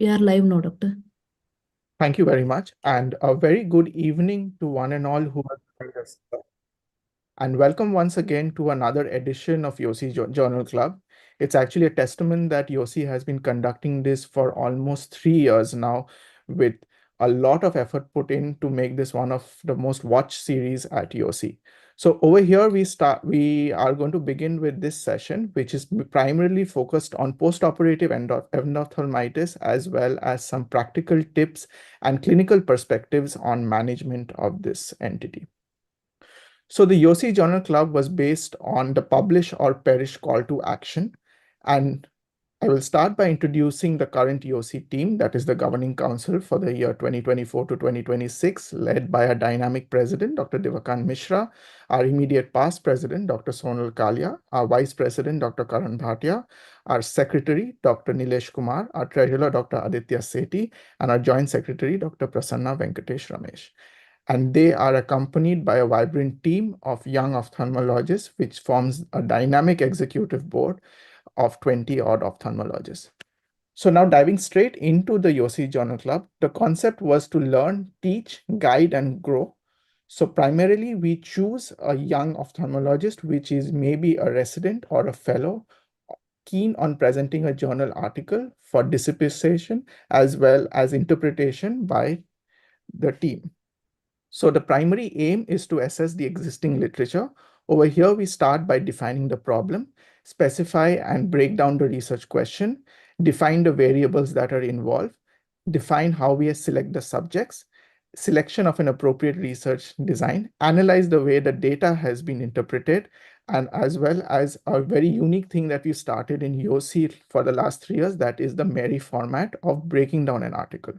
We are live now, doctor. Thank you very much, and a very good evening to one and all who have joined us. And welcome once again to another edition of YOSI Journal Club. It's actually a testament that YOSI has been conducting this for almost 3 years now, with a lot of effort put in to make this one of the most watched series at YOSI. So over here, we are going to begin with this session, which is primarily focused on post-operative endophthalmitis, as well as some practical tips and clinical perspectives on management of this entity. So the YOSI Journal Club was based on the publish or perish call to action. And I will start by introducing the current YOSI team, that is the governing council for the year 2024 to 2026, led by our dynamic president, Dr. Divakan Mishra, our immediate past president, Dr. Sonal Kalia, our vice president, Dr. Karan Bhatia, our secretary, Dr. Nilesh Kumar, our treasurer, Dr. Aditya Sethi, and our joint secretary, Dr. Prasanna Venkatesh Ramesh. And they are accompanied by a vibrant team of young ophthalmologists, which forms a dynamic executive board of 20 odd ophthalmologists. So now diving straight into the YOSI Journal Club, the concept was to learn, teach, guide, and grow. So primarily we choose a young ophthalmologist, which is maybe a resident or a fellow, keen on presenting a journal article for dissertation as well as interpretation by the team. So the primary aim is to assess the existing literature. Over here, we start by defining the problem, specify and break down the research question, define the variables that are involved, define how we select the subjects, selection of an appropriate research design, analyze the way the data has been interpreted, and as well as a very unique thing that we started in YOSI for the last 3 years, that is the Mary format of breaking down an article.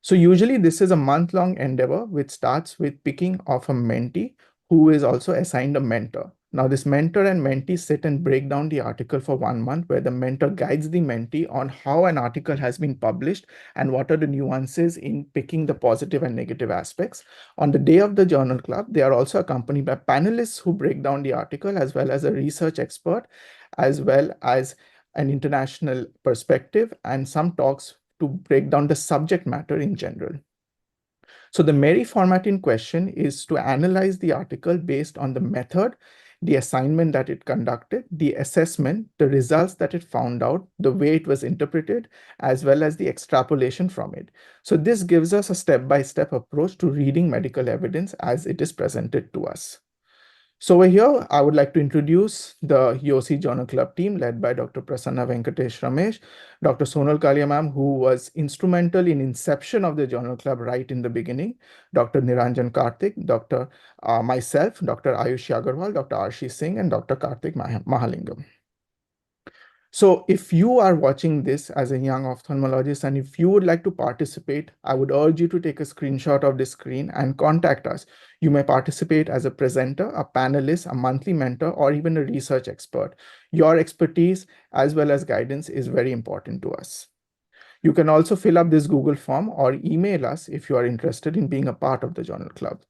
So usually this is a month-long endeavor, which starts with picking of a mentee who is also assigned a mentor. Now this mentor and mentee sit and break down the article for 1 month, where the mentor guides the mentee on how an article has been published and what are the nuances in picking the positive and negative aspects. On the day of the journal club, they are also accompanied by panelists who break down the article, as well as a research expert, as well as an international perspective and some talks to break down the subject matter in general. So the Mary format in question is to analyze the article based on the method, the assignment that it conducted, the assessment, the results that it found out, the way it was interpreted, as well as the extrapolation from it. So this gives us a step-by-step approach to reading medical evidence as it is presented to us. So over here, I would like to introduce the YOSI Journal Club team led by Dr. Prasanna Venkatesh Ramesh, Dr. Sonal Kalia ma'am, who was instrumental in inception of the Journal Club right in the beginning, Dr. Niranjan Karthik, Dr. Myself, Dr. Ayushi Agarwal, Dr. Arshi Singh, and Dr. Karthik Mahalingam. So if you are watching this as a young ophthalmologist and if you would like to participate, I would urge you to take a screenshot of this screen and contact us. You may participate as a presenter, a panelist, a monthly mentor, or even a research expert. Your expertise as well as guidance is very important to us. You can also fill up this Google form or email us if you are interested in being a part of the Journal Club.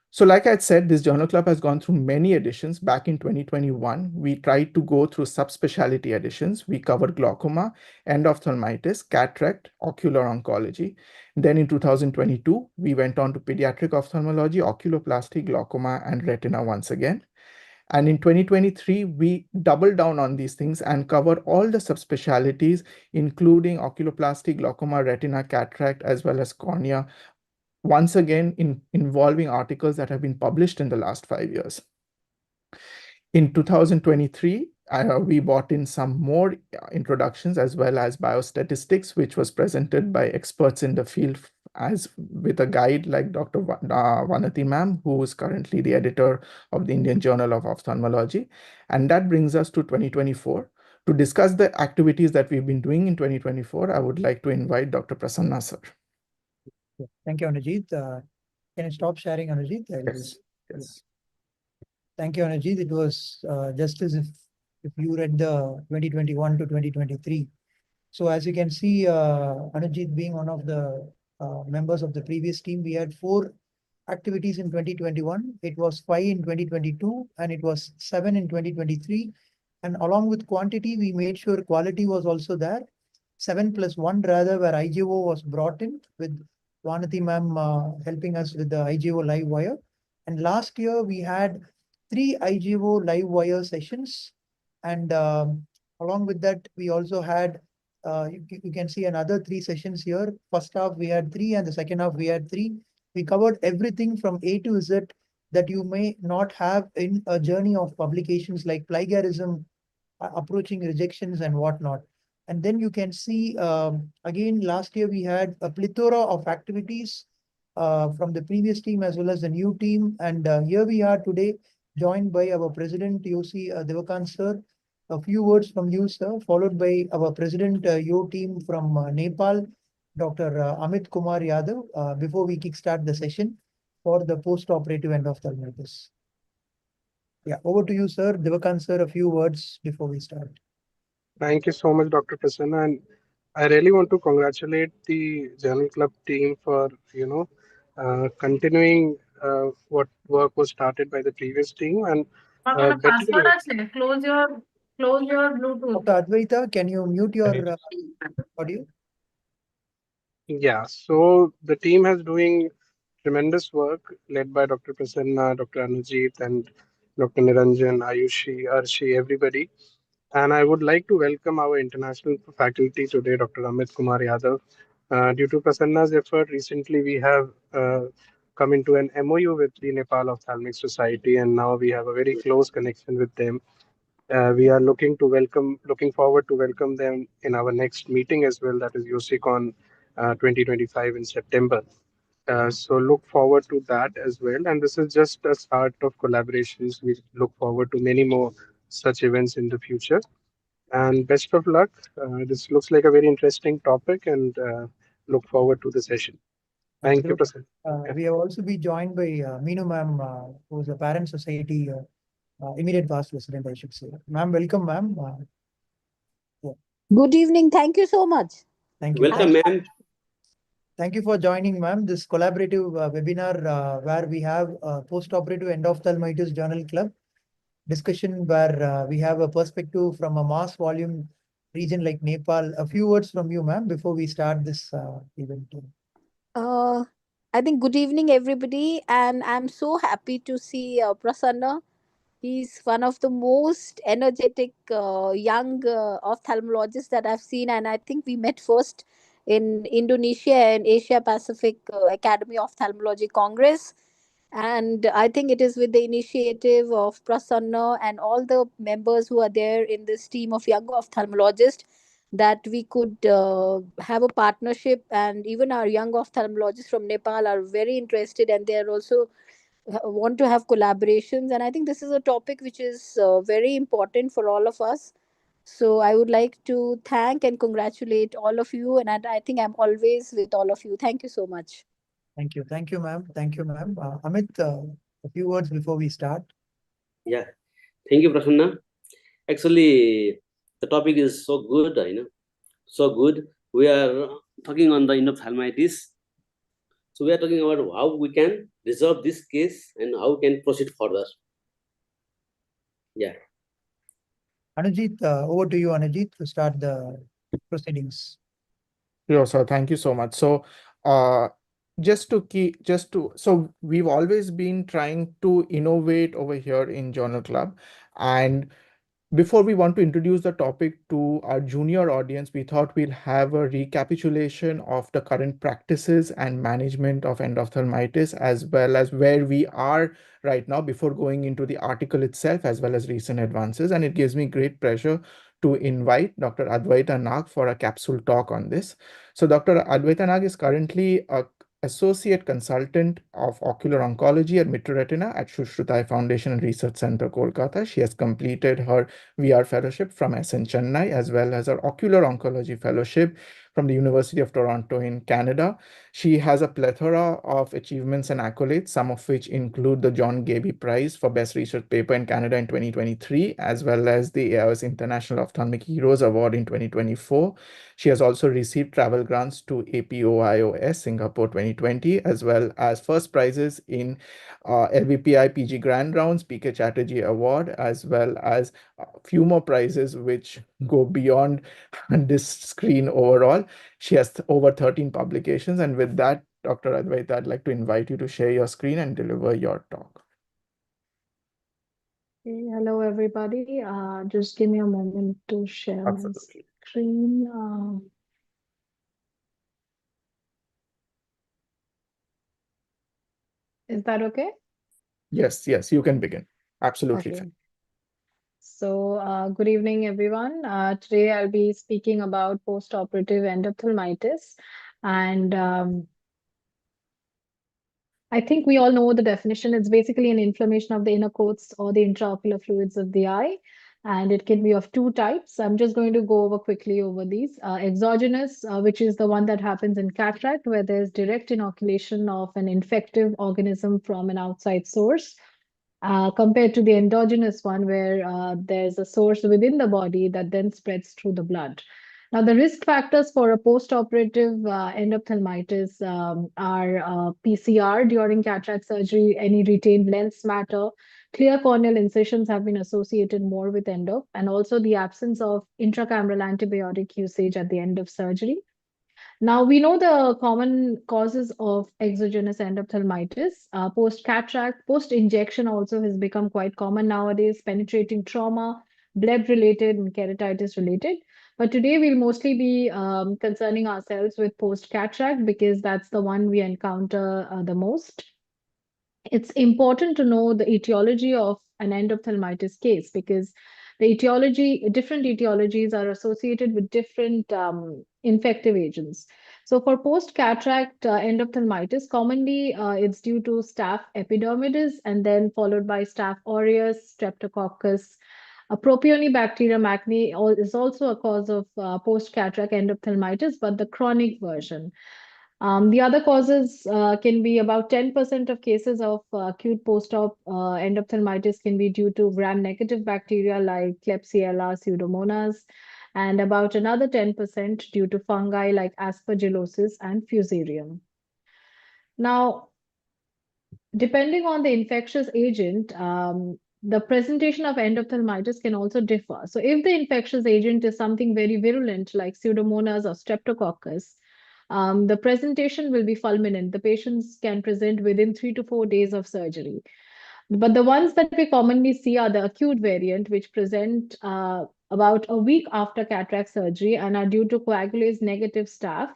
So like I said, this journal club has gone through many editions. Back in 2021, we tried to go through subspecialty editions. We covered glaucoma, endophthalmitis, cataract, ocular oncology. Then in 2022, we went on to pediatric ophthalmology, oculoplasty, glaucoma, and retina once again. And in 2023, we doubled down on these things and covered all the subspecialties, including oculoplasty, glaucoma, retina, cataract, as well as cornea, once again involving articles that have been published in the last 5 years. In 2023, we brought in some more introductions as well as biostatistics, which was presented by experts in the field as with a guide like Dr. Vanati ma'am, who is currently the editor of the Indian Journal of Ophthalmology. And that brings us to 2024. To discuss the activities that we've been doing in 2024, I would like to invite Dr. Prasanna sir. Thank you, Anujit. Can I stop sharing, Anujit? Yes. Thank you, Anujit. It was just as if you read the 2021 to 2023. So as you can see, Anujit being one of the members of the previous team, we had 4 activities in 2021. It was 5 in 2022, and it was 7 in 2023. And along with quantity, we made sure quality was also there. 7+1 rather, where IGO was brought in with Vanati ma'am helping us with the IGO live wire. And last year we had 3 IGO live wire sessions. And along with that, we also had, you can see another 3 sessions here. First half we had 3 and the second half we had 3. We covered everything from A to Z that you may not have in a journey of publications like plagiarism, approaching rejections and whatnot. And then you can see, again, last year we had a plethora of activities from the previous team as well as the new team. And here we are today, joined by our president, YOSI Devakant sir. A few words from you, sir, followed by our president, Yo team from Nepal, Dr. Amit Kumar Yadav, before we kickstart the session for the post-operative endophthalmitis. Yeah, over to you, sir. Devakant sir, a few words before we start. Thank you so much, Dr. Prasanna. And I really want to congratulate the Journal Club team for, continuing what work was started by the previous team and better. Close your Bluetooth. Dr. Advaita, can you mute your audio? Yeah, so the team has doing tremendous work led by Dr. Prasanna, Dr. Anujit, and Dr. Niranjan, Ayushi, Arshi, everybody. And I would like to welcome our international faculty today, Dr. Amit Kumar Yadav. Due to Prasanna's effort, recently we have come into an MOU with the Nepal Ophthalmic Society, and now we have a very close connection with them. We are looking forward to welcome them in our next meeting as well, that is YOSICON 2025 in September. So look forward to that as well. And this is just a start of collaborations. We look forward to many more such events in the future. And best of luck. This looks like a very interesting topic and look forward to the session. Thank you, Prasanna. We have also been joined by Meenu ma'am, who is a Parent Society immediate past president, I should say. Ma'am, welcome, ma'am. Good evening. Thank you so much. Thank you. Welcome, ma'am. Thank you for joining, ma'am. This collaborative webinar where we have post-operative endophthalmitis journal club discussion where we have a perspective from a mass volume region like Nepal. A few words from you, ma'am, before we start this event. I think good evening, everybody. And I'm so happy to see Prasanna. He's one of the most energetic young ophthalmologists that I've seen. And I think we met first in Indonesia and Asia Pacific Academy Ophthalmology Congress. And I think it is with the initiative of Prasanna and all the members who are there in this team of young ophthalmologists that we could have a partnership. And even our young ophthalmologists from Nepal are very interested, and they are also want to have collaborations. And I think this is a topic which is very important for all of us. So I would like to thank and congratulate all of you, and I think I'm always with all of you. Thank you so much. Thank you. Thank you, ma'am. Thank you, ma'am. Amit, a few words before we start. Yeah, thank you, Prasanna. Actually, the topic is so good, so good. We are talking on the endophthalmitis. So we are talking about how we can resolve this case and how we can proceed further. Yeah. Anujit, over to you, Anujit, to start the proceedings. Sure, sir. Thank you so much. So, so we've always been trying to innovate over here in Journal Club. And before we want to introduce the topic to our junior audience, we thought we'll have a recapitulation of the current practices and management of endophthalmitis, as well as where we are right now before going into the article itself, as well as recent advances. And it gives me great pleasure to invite Dr. Advaita Nag for a capsule talk on this. So Dr. Advaita Nag is currently a Associate Consultant of Ocular Oncology at Mitra Retina at Shushrutai Foundation and Research Center, Kolkata. She has completed her VR Fellowship from SN Chennai, as well as her Ocular Oncology Fellowship from the University of Toronto in Canada. She has a plethora of achievements and accolades, some of which include the John Gaby Prize for Best Research Paper in Canada in 2023, as well as the AIOS International Ophthalmic Heroes Award in 2024. She has also received travel grants to APOIOS Singapore 2020, as well as first prizes in LVPI PG Grand Rounds, PK Chatterjee Award, as well as a few more prizes which go beyond this screen overall. She has over 13 publications. And with that, Dr. Advaita, I'd like to invite you to share your screen and deliver your talk. Okay, hello everybody. Just give me a moment to share my Absolutely. screen. Is that okay? Yes, you can begin. Absolutely Okay. fine. So, good evening, everyone. Today I'll be speaking about post-operative endophthalmitis, and I think we all know the definition. It's basically an inflammation of the inner coats or the intraocular fluids of the eye, and it can be of two types. I'm just going to go over quickly over these. Exogenous, which is the one that happens in cataract, where there's direct inoculation of an infective organism from an outside source. Compared to the endogenous one, where there's a source within the body that then spreads through the blood. Now, the risk factors for a post-operative endophthalmitis are PCR during cataract surgery, any retained lens matter, clear corneal incisions have been associated more with endo, and also the absence of intracameral antibiotic usage at the end of surgery. Now, we know the common causes of exogenous endophthalmitis. Post-cataract, post-injection also has become quite common nowadays, penetrating trauma, bleb-related and keratitis-related. But today we'll mostly be concerning ourselves with post-cataract because that's the one we encounter the most. It's important to know the etiology of an endophthalmitis case because different etiologies are associated with different infective agents. So for post-cataract endophthalmitis, commonly it's due to Staph epidermidis and then followed by Staph aureus, Streptococcus. Propionibacterium acne is also a cause of post-cataract endophthalmitis, but the chronic version. The other causes can be about 10% of cases of acute post-op endophthalmitis can be due to gram-negative bacteria like Klebsiella pseudomonas, and about another 10% due to fungi like Aspergillosis and Fusarium. Now, depending on the infectious agent, the presentation of endophthalmitis can also differ. So if the infectious agent is something very virulent like Pseudomonas or Streptococcus, the presentation will be fulminant. The patients can present within 3 to 4 days of surgery. But the ones that we commonly see are the acute variant, which present about a week after cataract surgery and are due to coagulase negative staph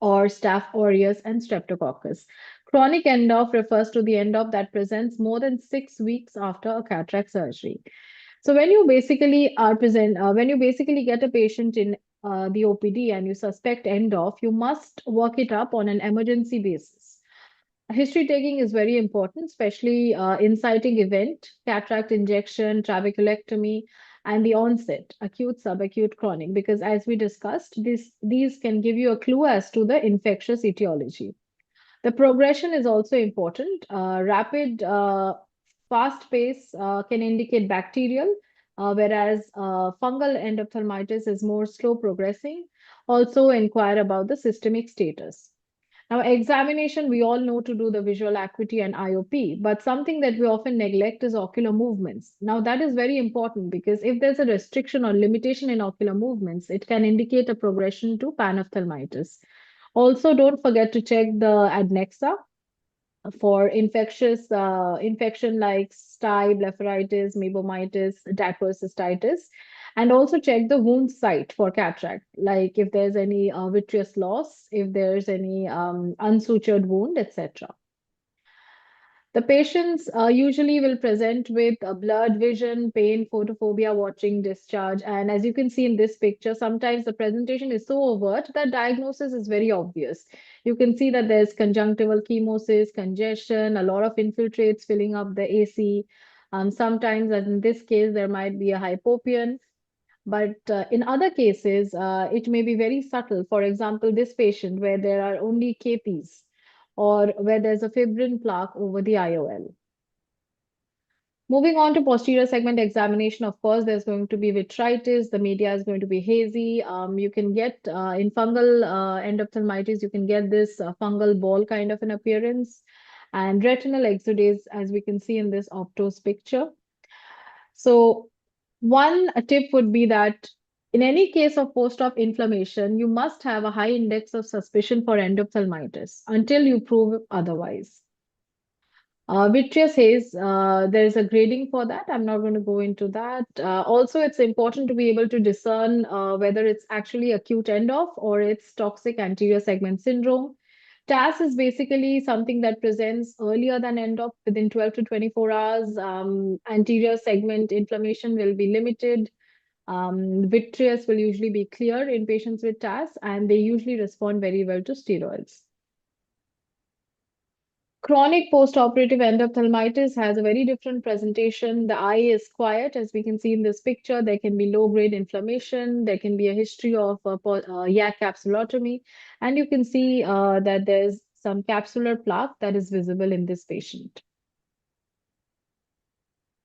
or Staph aureus and Streptococcus. Chronic endoph refers to the endoph that presents more than 6 weeks after a cataract surgery. So when you basically get a patient in the OPD and you suspect endoph, you must work it up on an emergency basis. History taking is very important, especially inciting event, cataract injection, trabeculectomy, and the onset, acute, subacute, chronic, because as we discussed, these can give you a clue as to the infectious etiology. The progression is also important. Rapid, fast pace can indicate bacterial, whereas fungal endophthalmitis is more slow progressing. Also inquire about the systemic status. Now, examination, we all know to do the visual acuity and IOP, but something that we often neglect is ocular movements. Now, that is very important because if there's a restriction or limitation in ocular movements, it can indicate a progression to panophthalmitis. Also, don't forget to check the adnexa for infection like stye, blepharitis, meibomitis, dacryocystitis, and also check the wound site for cataract, like if there's any vitreous loss, if there's any unsutured wound, etc. The patients usually will present with blurred vision, pain, photophobia, watching discharge. And as you can see in this picture, sometimes the presentation is so overt that diagnosis is very obvious. You can see that there's conjunctival chemosis, congestion, a lot of infiltrates filling up the AC. Sometimes, as in this case, there might be a hypopion. But in other cases, it may be very subtle. For example, this patient where there are only KPs or where there's a fibrin plaque over the IOL. Moving on to posterior segment examination, of course, there's going to be vitritis. The media is going to be hazy. You can get in fungal endophthalmitis, you can get this fungal ball kind of an appearance, and retinal exudates, as we can see in this Optos picture. So one tip would be that in any case of post-op inflammation, you must have a high index of suspicion for endophthalmitis until you prove otherwise. Vitreous haze, there is a grading for that. I'm not going to go into that. Also, it's important to be able to discern whether it's actually acute end-off or it's toxic anterior segment syndrome. TAS is basically something that presents earlier than end-off within 12 to 24 hours. Anterior segment inflammation will be limited. Vitreous will usually be clear in patients with TAS, and they usually respond very well to steroids. Chronic postoperative endophthalmitis has a very different presentation. The eye is quiet, as we can see in this picture. There can be low-grade inflammation. There can be a history of YAC capsulotomy. And you can see that there's some capsular plaque that is visible in this patient.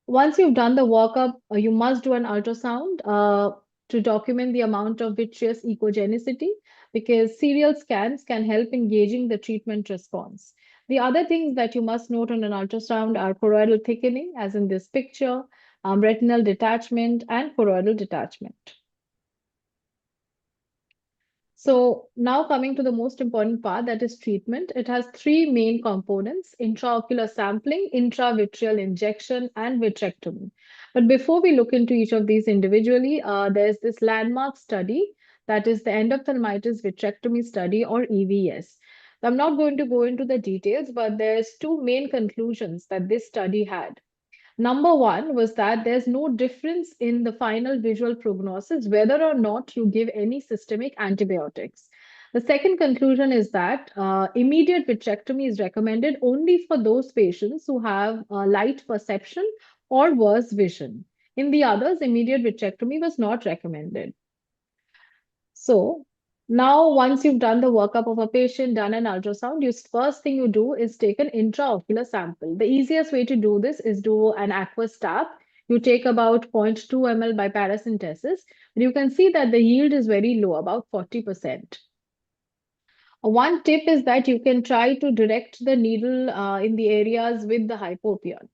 Once you've done the workup, you must do an ultrasound to document the amount of vitreous echogenicity, because serial scans can help in gauging the treatment response. The other things that you must note on an ultrasound are choroidal thickening, as in this picture, retinal detachment, and choroidal detachment. So now coming to the most important part, that is treatment. It has three main components: intraocular sampling, intravitreal injection, and vitrectomy. But before we look into each of these individually, there's this landmark study, that is the endophthalmitis vitrectomy study, or EVS. I'm not going to go into the details, but there's two main conclusions that this study had. Number one was that there's no difference in the final visual prognosis, whether or not you give any systemic antibiotics. The second conclusion is that immediate vitrectomy is recommended only for those patients who have light perception or worse vision. In the others, immediate vitrectomy was not recommended. So now, once you've done the workup of a patient, done an ultrasound, first thing you do is take an intraocular sample. The easiest way to do this is do an aqueous tap. You take about 0.2 ml by paracentesis, and you can see that the yield is very low, about 40%. One tip is that you can try to direct the needle in the areas with the hypopyon.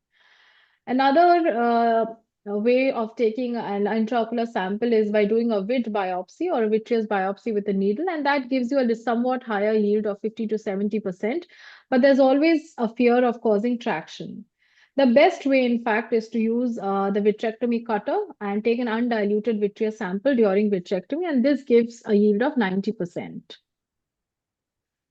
Another way of taking an intraocular sample is by doing a vit biopsy or a vitreous biopsy with a needle, and that gives you a somewhat higher yield of 50 to 70%, but there's always a fear of causing traction. The best way, in fact, is to use the vitrectomy cutter and take an undiluted vitreous sample during vitrectomy, and this gives a yield of 90%.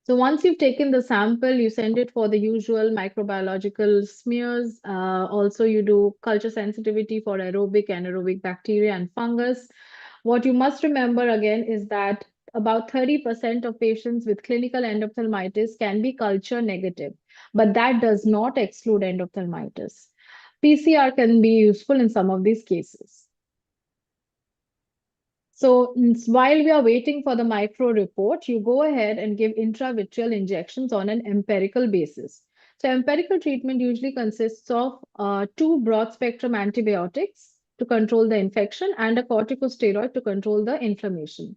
So once you've taken the sample, you send it for the usual microbiological smears. Also, you do culture sensitivity for aerobic, anaerobic bacteria and fungus. What you must remember again is that about 30% of patients with clinical endophthalmitis can be culture negative, but that does not exclude endophthalmitis. PCR can be useful in some of these cases. So while we are waiting for the micro report, you go ahead and give intravitreal injections on an empirical basis. So empirical treatment usually consists of two broad spectrum antibiotics to control the infection and a corticosteroid to control the inflammation.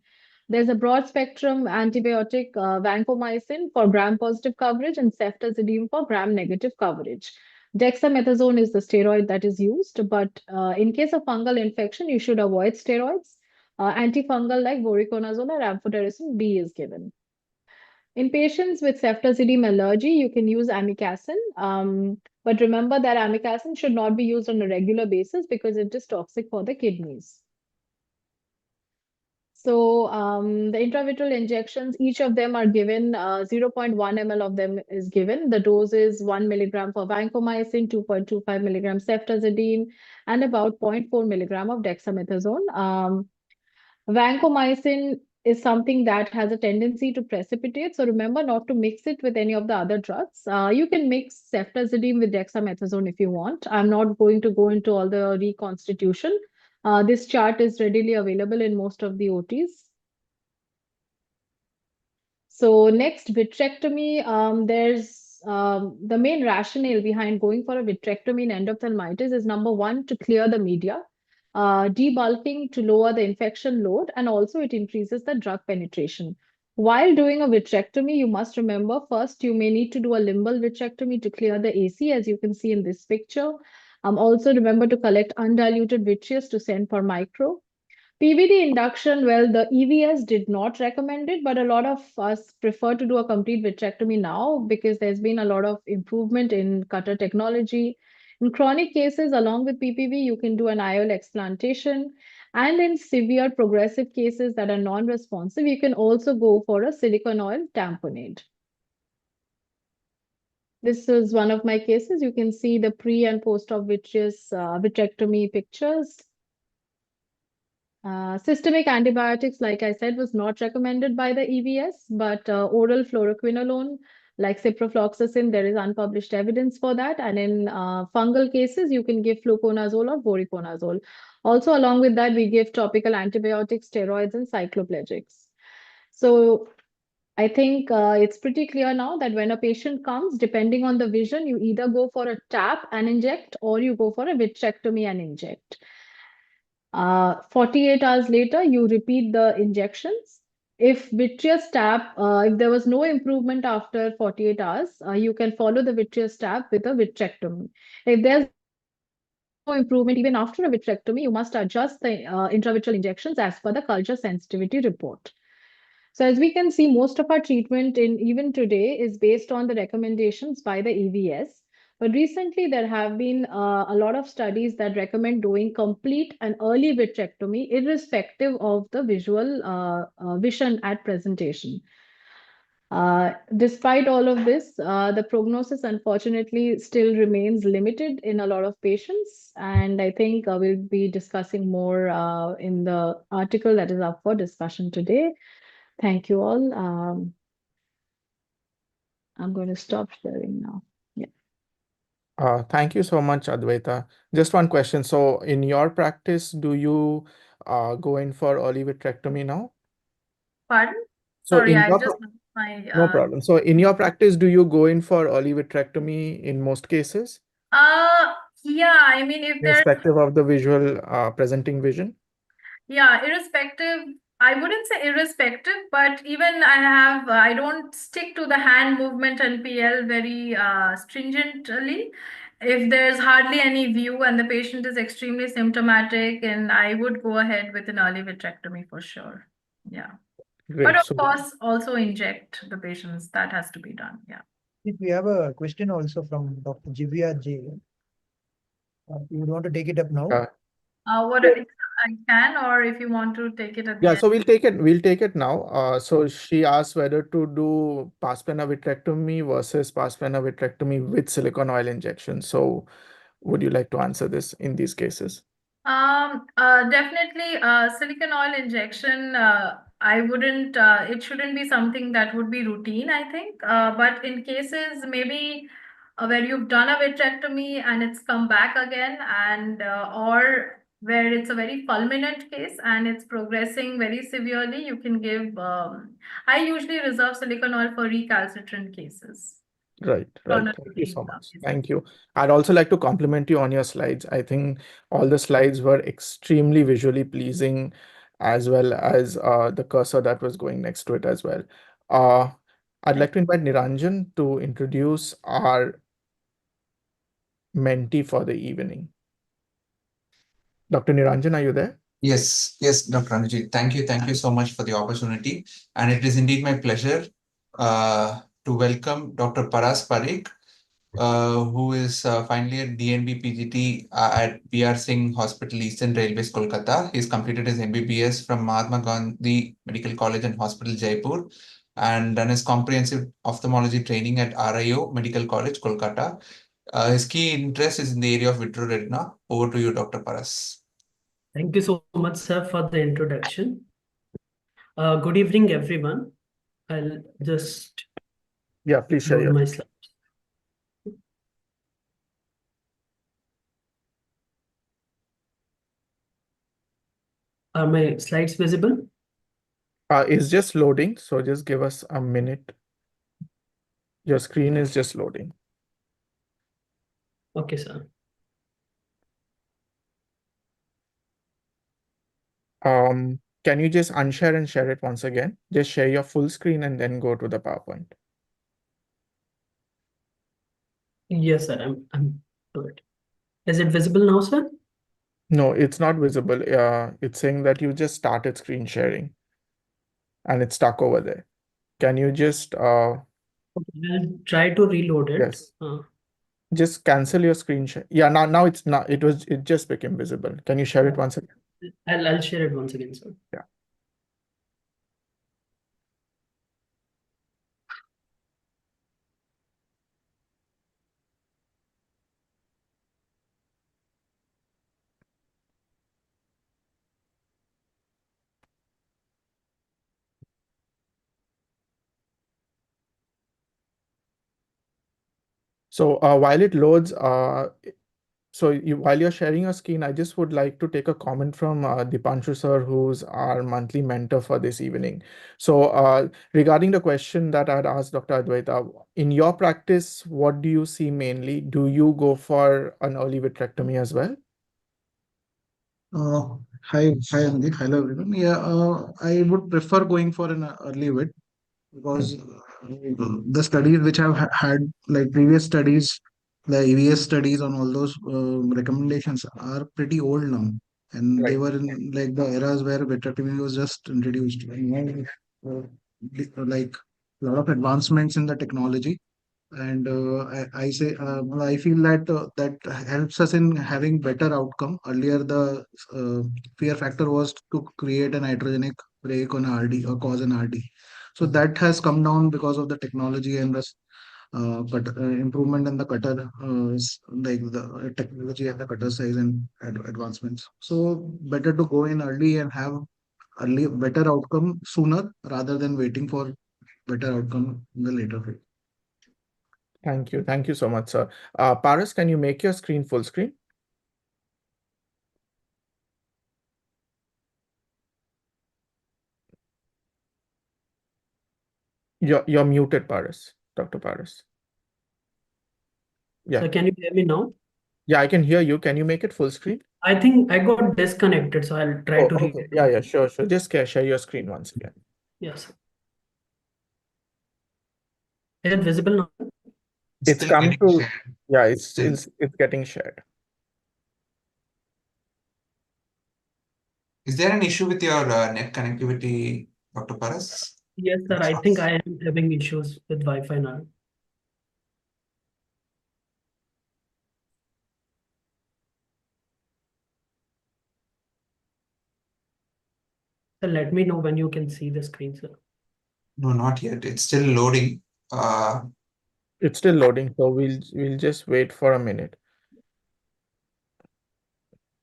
There's a broad spectrum antibiotic, vancomycin, for gram-positive coverage and ceftazidime for gram-negative coverage. Dexamethasone is the steroid that is used, but in case of fungal infection, you should avoid steroids. Antifungal like voriconazole or amphotericin B is given. In patients with ceftazidime allergy, you can use amikacin, but remember that amikacin should not be used on a regular basis because it is toxic for the kidneys. So the intravitreal injections, each of them are given, 0.1 ml of them is given. The dose is 1 milligram for vancomycin, 2.25 milligram ceftazidime, and about 0.4 milligram of dexamethasone. Vancomycin is something that has a tendency to precipitate. So remember not to mix it with any of the other drugs. You can mix ceftazidime with dexamethasone if you want. I'm not going to go into all the reconstitution. This chart is readily available in most of the OTs. So next, vitrectomy. There's the main rationale behind going for a vitrectomy in endophthalmitis is number one, to clear the media, debulking to lower the infection load, and also it increases the drug penetration. While doing a vitrectomy, you must remember first you may need to do a limbal vitrectomy to clear the AC, as you can see in this picture. Also remember to collect undiluted vitreous to send for micro. PVD induction, well, the EVS did not recommend it, but a lot of us prefer to do a complete vitrectomy now because there's been a lot of improvement in cutter technology. In chronic cases, along with PPV, you can do an IOL explantation. And in severe progressive cases that are non-responsive, you can also go for a silicone oil tamponade. This is one of my cases. You can see the pre and post-op vitreous vitrectomy pictures. Systemic antibiotics, like I said, was not recommended by the EVS, but oral fluoroquinolone, like ciprofloxacin, there is unpublished evidence for that. And in fungal cases, you can give fluconazole or voriconazole. Also, along with that, we give topical antibiotics, steroids, and cycloplegics. So I think it's pretty clear now that when a patient comes, depending on the vision, you either go for a tap and inject, or you go for a vitrectomy and inject. 48 hours later, you repeat the injections. If vitreous tap, if there was no improvement after 48 hours, you can follow the vitreous tap with a vitrectomy. If there's no improvement even after a vitrectomy, you must adjust the intravitreal injections as per the culture sensitivity report. So as we can see, most of our treatment in even today is based on the recommendations by the EVS. But recently, there have been a lot of studies that recommend doing complete and early vitrectomy, irrespective of the visual vision at presentation. Despite all of this, the prognosis unfortunately still remains limited in a lot of patients. And I think we'll be discussing more in the article that is up for discussion today. Thank you all. I'm going to stop sharing now. Yeah. Thank you so much, Advaita. Just one question. So in your practice, do you go in for early vitrectomy now? Pardon? So Sorry, in I your just my no problem. So in your practice, do you go in for early vitrectomy in most cases, yeah, I mean, if there's irrespective of the visual presenting vision? yeah, irrespective, I wouldn't say irrespective, but even I don't stick to the hand movement and PL very stringently. If there's hardly any view and the patient is extremely symptomatic, and I would go ahead with an early vitrectomy for sure. Yeah. Great. But of So course, also inject the patients. That has to be done. Yeah. We have a question also from Dr. Jivya J. You would want to take it up now? What I can, or if you want to take it at the yeah, end. so we'll take it. We'll take it now. So she asked whether to do pars plana vitrectomy versus pars plana vitrectomy with silicone oil injection. So, would you like to answer this in these cases? Definitely, silicone oil injection. I wouldn't. It shouldn't be something that would be routine, I think. But in cases maybe where you've done a vitrectomy and it's come back again, and or where it's a very fulminant case and it's progressing very severely, you can give. I usually reserve silicone oil for recalcitrant cases. Right. On a Thank you routine so much. basis. Thank you. I'd also like to compliment you on your slides. I think all the slides were extremely visually pleasing, as well as the cursor that was going next to it as well. I'd like to invite Niranjan to introduce our mentee for the evening. Dr. Niranjan, are you there? Yes, Dr. Anuji. Thank you so much for the opportunity. And it is indeed my pleasure to welcome Dr. Paras Parikh, who is finally at DNB PGT at B.R. Singh Hospital, Eastern Railways, Kolkata. He's completed his MBBS from Mahatma Gandhi Medical College and Hospital, Jaipur, and done his comprehensive ophthalmology training at RIO Medical College, Kolkata. His key interest is in the area of vitreoretina. Over to you, Dr. Paras. Thank you so much, sir, for the introduction. Good evening, everyone. I'll just please share load your my slides. Are my slides visible? It's just loading, so just give us a minute. Your screen is just loading. Okay, sir. Can you just unshare and share it once again? Just share your full screen and then go to the PowerPoint. Yes, sir. I'm good. Is it visible now, sir? No, it's not visible. It's saying that you just started screen sharing and it's stuck over there. Can you just Okay, I'll try to reload it. yes, just cancel your screen share. Yeah, now it's not. It just became visible. Can you share it once again? I'll share it once again, sir. Yeah. So while it loads, while you're sharing your screen, I just would like to take a comment from Dipanshu sir, who's our monthly mentor for this evening. So regarding the question that I'd asked Dr. Advaita, in your practice, what do you see mainly? Do you go for an early vitrectomy as well? Hi, Andy. Hello, everyone. Yeah, I would prefer going for an early vit because the studies which I've had, like previous studies, the EVS studies on all those recommendations are pretty old now, and they Right. were in like the eras where vitrectomy was just introduced. And now, like a lot of advancements in the technology, and I say I feel that that helps us in having better outcome. Earlier, the fear factor was to create an iatrogenic break on RD or cause an RD. So that has come down because of the technology and the improvement in the cutter, like the technology and the cutter size and advancements. So better to go in early and have early better outcome sooner rather than waiting for better outcome in the later phase. Thank you. Thank you so much, sir. Paras, can you make your screen full screen? You're muted, Paras, Dr. Paras. Yeah. So can you hear me now? Yeah, I can hear you. Can you make it full screen? I think I got disconnected, so I'll try to Okay. Yeah, sure. Just share your screen once again. Yes. Is it visible now? It's Still come getting to, shared. yeah, it's Still. it's getting shared. Is there an issue with your net connectivity, Dr. Paras? Yes, sir. I think I am having issues with Wi-Fi now. So let me know when you can see the screen, sir. No, not yet. It's still loading. It's still loading, so we'll just wait for a minute.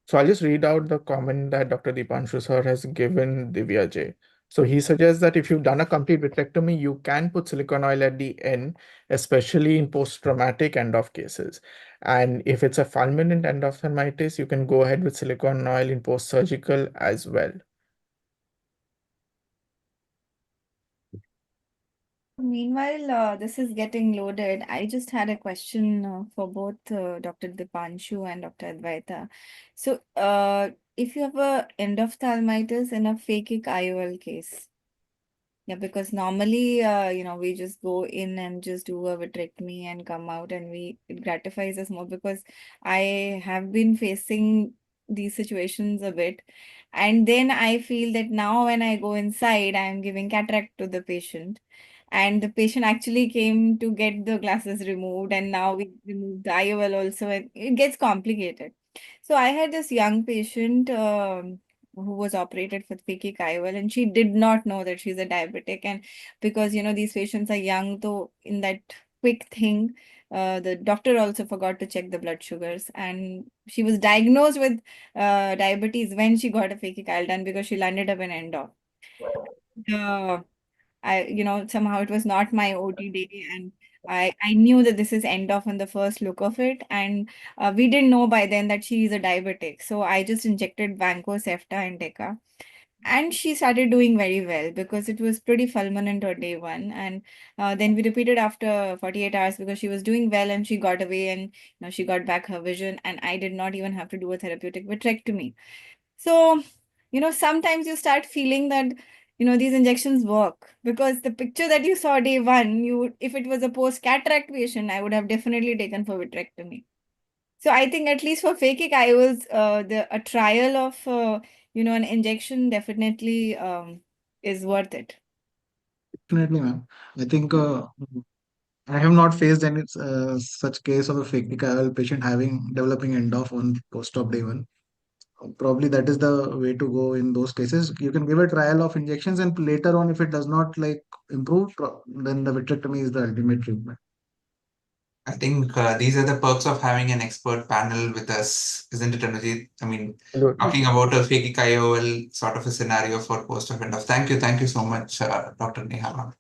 So I'll just read out the comment that Dr. Dipanshu sir has given Divya J. So he suggests that if you've done a complete vitrectomy, you can put silicone oil at the end, especially in post-traumatic end-of cases. And if it's a fulminant endophthalmitis, you can go ahead with silicone oil in post-surgical as well. Meanwhile, this is getting loaded. I just had a question for both Dr. Dipanshu and Dr. Advaita. So, if you have a endophthalmitis in a phakic IOL case, yeah, because normally, we just go in and just do a vitrectomy and come out, and it gratifies us more because I have been facing these situations a bit, and then I feel that now when I go inside, I am giving cataract to the patient, and the patient actually came to get the glasses removed, and now we remove the IOL also, and it gets complicated. So I had this young patient. Who was operated for phakic IOL, and she did not know that she's a diabetic. And because these patients are young, so in that quick thing, the doctor also forgot to check the blood sugars, and she was diagnosed with diabetes when she got a phakic IOL done because she landed up in endo. somehow it was not my OT day, and I knew that this is end off on the first look of it. And we didn't know by then that she is a diabetic. So I just injected Vanco, Cefta, and Deca. And she started doing very well because it was pretty fulminant on day one. And then we repeated after 48 hours because she was doing well and she got away, and she got back her vision. And I did not even have to do a therapeutic vitrectomy. So, sometimes you start feeling that, these injections work, because the picture that you saw day one, if it was a post cataract patient, I would have definitely taken for vitrectomy. So I think at least for phakic IOLs, a trial of an injection definitely is worth it. Definitely, ma'am. I think I have not faced any such case of a fake IOL patient developing end off on post-op day one. Probably that is the way to go in those cases. You can give a trial of injections, and later on, if it does not improve, then the vitrectomy is the ultimate treatment. I think these are the perks of having an expert panel with us, isn't it, Anujit? I mean, talking about a fake IOL sort of a scenario for post-op end off. Thank you so much, Dr. Neha.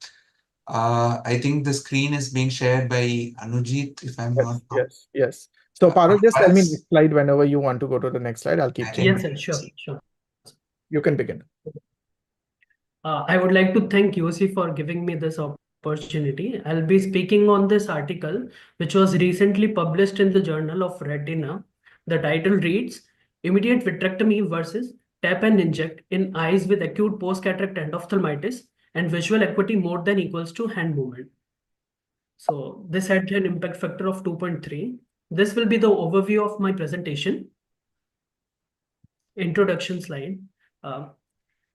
I think the screen is being shared by Anujit, if I'm not wrong. Yes. So Parul, just tell me Paras? next slide whenever you want to go to the next slide. I'll keep I changing. think- Yes, sure. You can begin. I would like to thank YOSI for giving me this opportunity. I'll be speaking on this article, which was recently published in the Journal of Retina. The title reads, Immediate Vitrectomy versus Tap and Inject in Eyes with Acute Post-Cataract Endophthalmitis and Visual Acuity more than equals to hand movement. So this had an impact factor of 2.3. This will be the overview of my presentation. Introduction slide.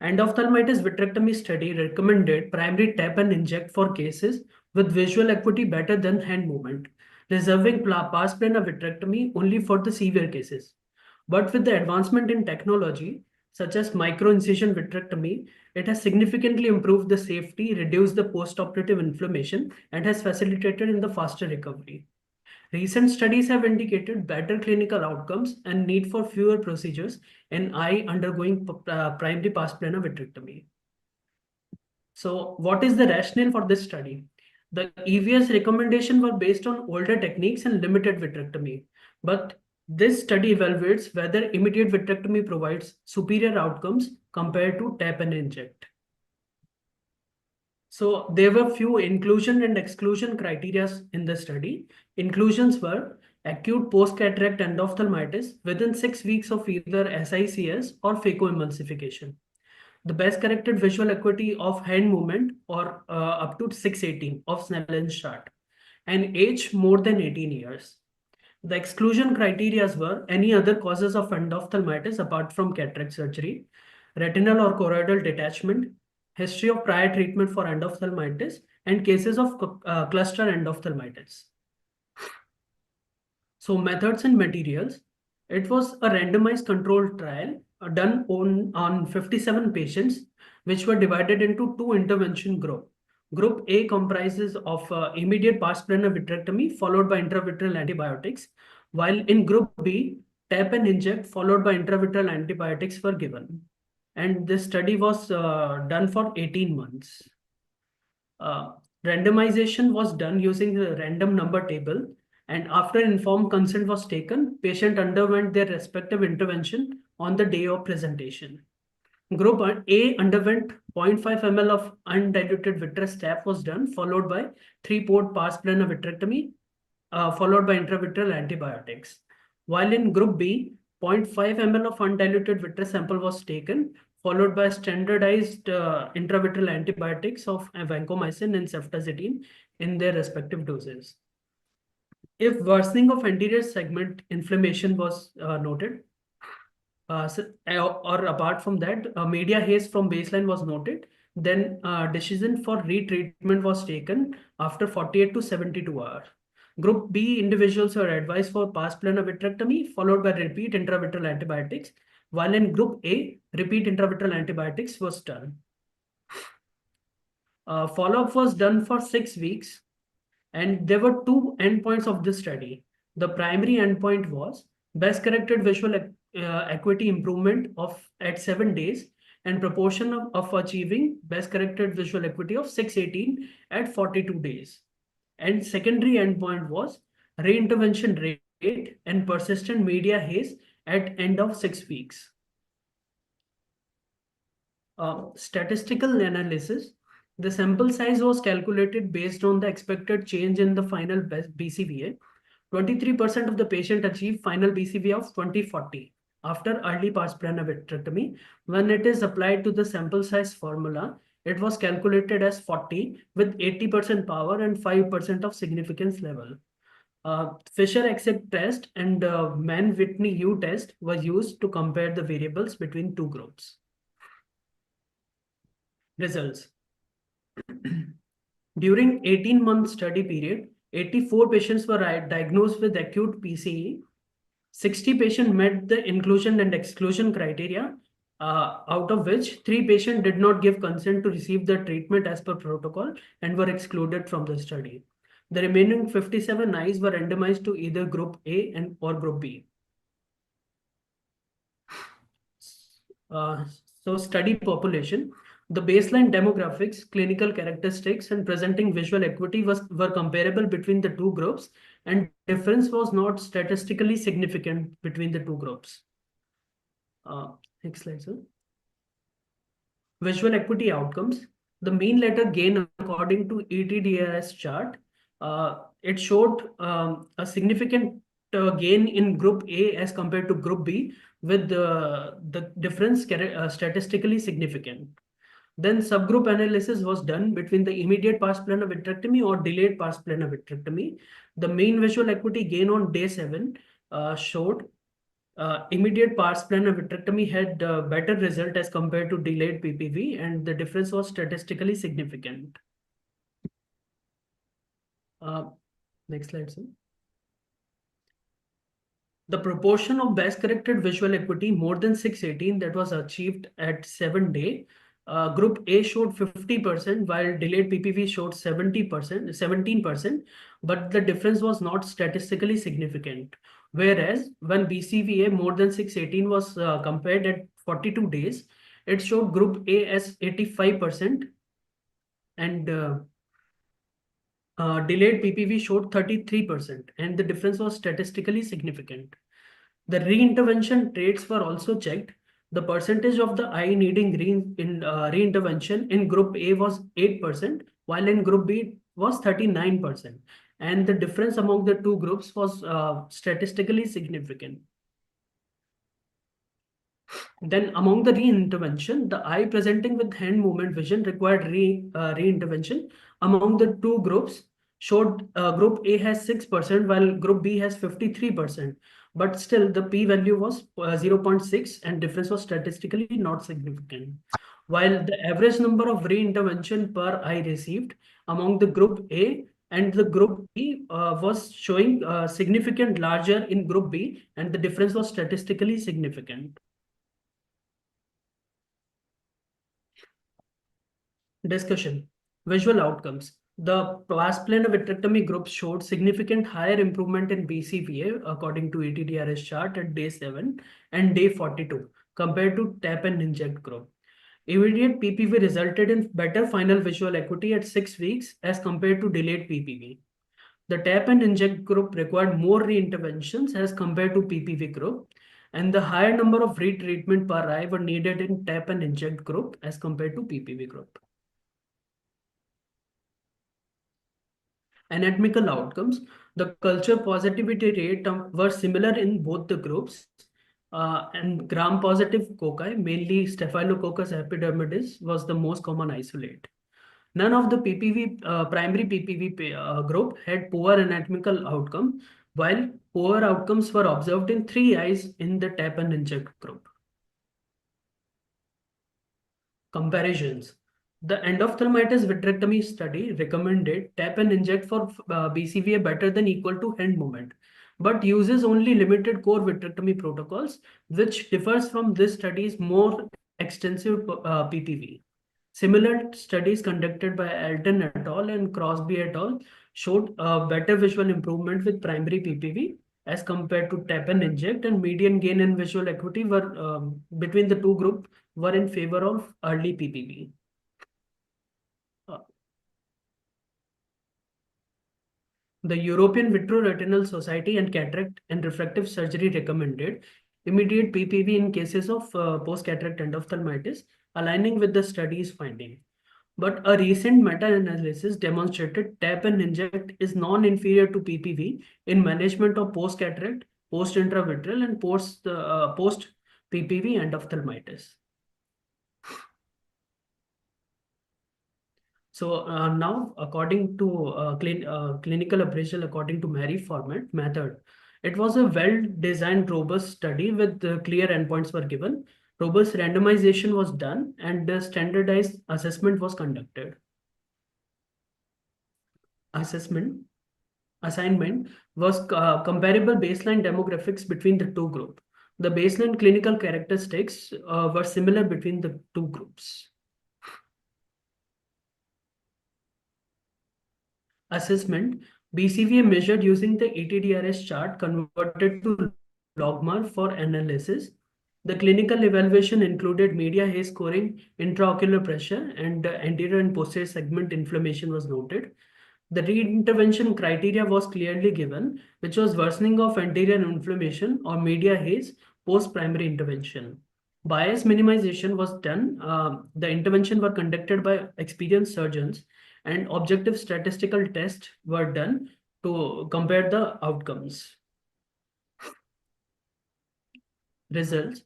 Endophthalmitis vitrectomy study recommended primary tap and inject for cases with visual acuity better than hand movement, reserving pars plana vitrectomy only for the severe cases. But with the advancement in technology, such as micro-incision vitrectomy, it has significantly improved the safety, reduced the post-operative inflammation, and has facilitated in the faster recovery. Recent studies have indicated better clinical outcomes and need for fewer procedures in eye undergoing primary pars plana vitrectomy. So what is the rationale for this study? The EVS recommendation were based on older techniques and limited vitrectomy, but this study evaluates whether immediate vitrectomy provides superior outcomes compared to tap and inject. So there were few inclusion and exclusion criteria in the study. Inclusions were acute post-cataract endophthalmitis within 6 weeks of either SICS or phacoemulsification. The best corrected visual acuity of hand movement or up to 618 of Snellen's chart, and age more than 18 years. The exclusion criteria were any other causes of endophthalmitis apart from cataract surgery, retinal or choroidal detachment, history of prior treatment for endophthalmitis, and cases of cluster endophthalmitis. So methods and materials. It was a randomized controlled trial done on 57 patients, which were divided into two intervention groups. Group A comprises of immediate pars plana vitrectomy followed by intravitreal antibiotics, while in Group B, tap and inject followed by intravitreal antibiotics were given. And this study was done for 18 months. Randomization was done using the random number table, and after informed consent was taken, patient underwent their respective intervention on the day of presentation. Group A underwent 0.5 ml of undiluted vitreous tap was done, followed by 3-port pars plana vitrectomy, followed by intravitreal antibiotics. While in Group B, 0.5 ml of undiluted vitreous sample was taken, followed by standardized intravitreal antibiotics of vancomycin and ceftazidime in their respective doses. If worsening of anterior segment inflammation was noted, or apart from that, media haze from baseline was noted, then decision for retreatment was taken after 48 to 72 hours. Group B individuals were advised for pars plana vitrectomy followed by repeat intravitreal antibiotics, while in Group A, repeat intravitreal antibiotics was done. Follow-up was done for 6 weeks, and there were two endpoints of this study. The primary endpoint was best corrected visual acuity improvement at 7 days, and proportion of achieving best corrected visual acuity of 618 at 42 days. And secondary endpoint was reintervention rate and persistent media haze at end of 6 weeks. Statistical analysis. The sample size was calculated based on the expected change in the final BCVA. 23% of the patient achieved final BCVA of 2040 after early pars plana vitrectomy. When it is applied to the sample size formula, it was calculated as 40 with 80% power and 5% of significance level. Fisher-Exit test and Mann-Whitney U test was used to compare the variables between two groups. Results. During 18-month study period, 84 patients were diagnosed with acute PCE. 60 patients met the inclusion and exclusion criteria, out of which 3 patients did not give consent to receive the treatment as per protocol and were excluded from the study. The remaining 57 eyes were randomized to either group A or group B. So study population, the baseline demographics, clinical characteristics, and presenting visual acuity were comparable between the two groups, and difference was not statistically significant between the two groups. Next slide, sir. Visual acuity outcomes. The mean letter gain according to ETDRS chart, it showed a significant gain in group A as compared to group B, with the difference statistically significant. Then subgroup analysis was done between the immediate pars plana vitrectomy or delayed pars plana vitrectomy. The mean visual acuity gain on day 7 showed immediate pars plana vitrectomy had better result as compared to delayed PPV, and the difference was statistically significant. Next slide, sir. The proportion of best corrected visual acuity more than 618 that was achieved at 7 day, group A showed 50%, while delayed PPV showed 17%, but the difference was not statistically significant. Whereas when BCVA more than 618 was compared at 42 days, it showed group A as 85% and delayed PPV showed 33%, and the difference was statistically significant. The reintervention traits were also checked. The percentage of the eye needing reintervention in group A was 8%, while in group B was 39%. And the difference among the two groups was statistically significant. Then among the reintervention, the eye presenting with hand movement vision required reintervention among the two groups showed group A has 6% while group B has 53%. But still the p-value was 0.6 and difference was statistically not significant. While the average number of reintervention per eye received among the group A and the group B was showing significant larger in group B, and the difference was statistically significant. Discussion. Visual outcomes. The pars plana vitrectomy group showed significant higher improvement in BCVA according to ETDRS chart at day 7 and day 42 compared to tap and inject group. Immediate PPV resulted in better final visual acuity at 6 weeks as compared to delayed PPV. The tap and inject group required more reinterventions as compared to PPV group, and the higher number of retreatment per eye were needed in tap and inject group as compared to PPV group. Anatomical outcomes. The culture positivity rate were similar in both the groups, and gram-positive cocci, mainly Staphylococcus epidermidis, was the most common isolate. None of the primary PPV group had poor anatomical outcome, while poor outcomes were observed in 3 eyes in the tap and inject group. Comparisons. The endophthalmitis vitrectomy study recommended tap and inject for BCVA better than equal to hand movement, but uses only limited core vitrectomy protocols, which differs from this study's more extensive PPV. Similar studies conducted by Alton et al. And Crosby et al. Showed better visual improvement with primary PPV, as compared to tap and inject, and median gain in visual acuity were between the two groups were in favor of early PPV. The European Vitreoretinal Society and Cataract and Refractive Surgery recommended immediate PPV in cases of post-cataract endophthalmitis, aligning with the study's finding. But a recent meta-analysis demonstrated tap and inject is non-inferior to PPV in management of post-cataract, post-intravitreal, and post-PPV endophthalmitis. So now, according to clinical appraisal, according to Mary format method, it was a well-designed, robust study with clear endpoints were given. Robust randomization was done, and the standardized assessment was conducted. Assignment was comparable baseline demographics between the two groups. The baseline clinical characteristics were similar between the two groups. Assessment, BCVA measured using the ETDRS chart converted to logMAR for analysis. The clinical evaluation included media haze scoring, intraocular pressure, and anterior and posterior segment inflammation was noted. The re-intervention criteria was clearly given, which was worsening of anterior inflammation or media haze post-primary intervention. Bias minimization was done. The intervention were conducted by experienced surgeons, and objective statistical tests were done to compare the outcomes. Results.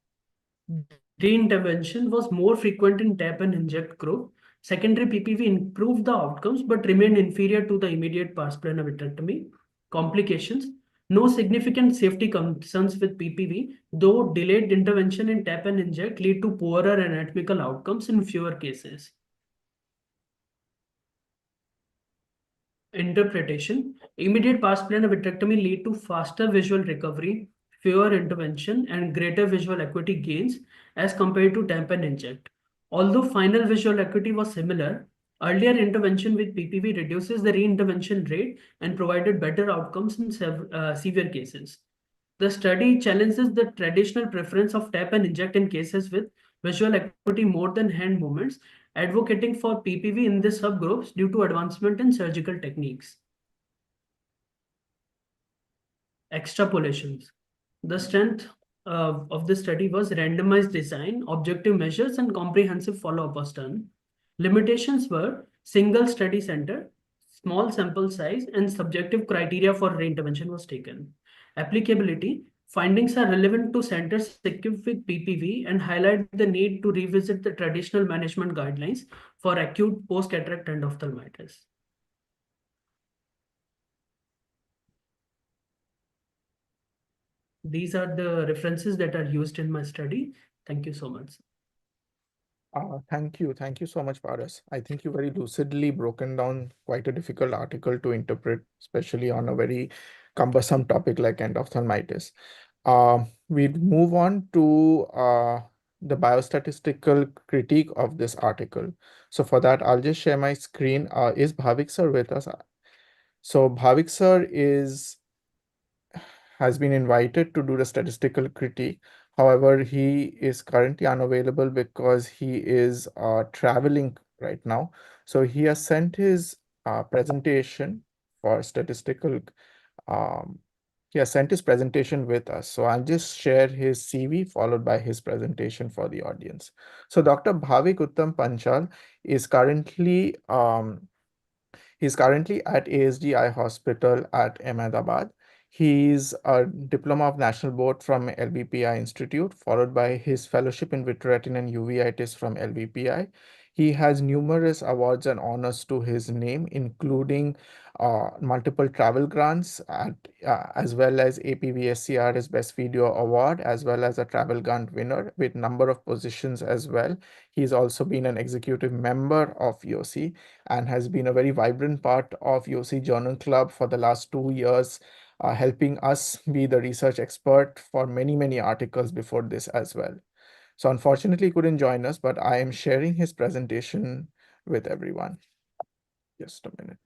Re-intervention was more frequent in tap and inject group. Secondary PPV improved the outcomes but remained inferior to the immediate pars plana vitrectomy. Complications. No significant safety concerns with PPV, though delayed intervention in tap and inject lead to poorer anatomical outcomes in fewer cases. Interpretation. Immediate pars plana vitrectomy lead to faster visual recovery, fewer intervention, and greater visual acuity gains as compared to tap and inject. Although final visual acuity was similar, earlier intervention with PPV reduces the re-intervention rate and provided better outcomes in severe cases. The study challenges the traditional preference of tap and inject in cases with visual acuity more than hand movements, advocating for PPV in the subgroups due to advancement in surgical techniques. Extrapolations. The strength of the study was randomized design, objective measures, and comprehensive follow-up was done. Limitations were single study center, small sample size, and subjective criteria for reintervention was taken. Applicability. Findings are relevant to centers equipped with PPV and highlight the need to revisit the traditional management guidelines for acute post-cataract endophthalmitis. These are the references that are used in my study. Thank you so much. Thank you. Thank you so much, Paras. I think you very lucidly broken down quite a difficult article to interpret, especially on a very cumbersome topic like endophthalmitis. We'd move on to the biostatistical critique of this article. So for that, I'll just share my screen. Is Bhavik sir with us? So Bhavik sir has been invited to do the statistical critique. However, he is currently unavailable because he is traveling right now. So he has sent his presentation for statistical. Um, he has sent his presentation with us. So I'll just share his CV followed by his presentation for the audience. So Dr. Bhavik Uttam Panchal is currently he's currently at ASD Eye Hospital at Ahmedabad. He's a Diploma of National Board from LBPI Institute, followed by his fellowship in vitreoretina and uveitis from LBPI. He has numerous awards and honors to his name, including multiple travel grants as well as APVSCR's Best Video Award, as well as a travel grant winner with number of positions as well. He's also been an executive member of YOSI and has been a very vibrant part of YOSI Journal Club for the last 2 years, helping us be the research expert for many, many articles before this as well. So unfortunately, he couldn't join us, but I am sharing his presentation with everyone. Just a minute.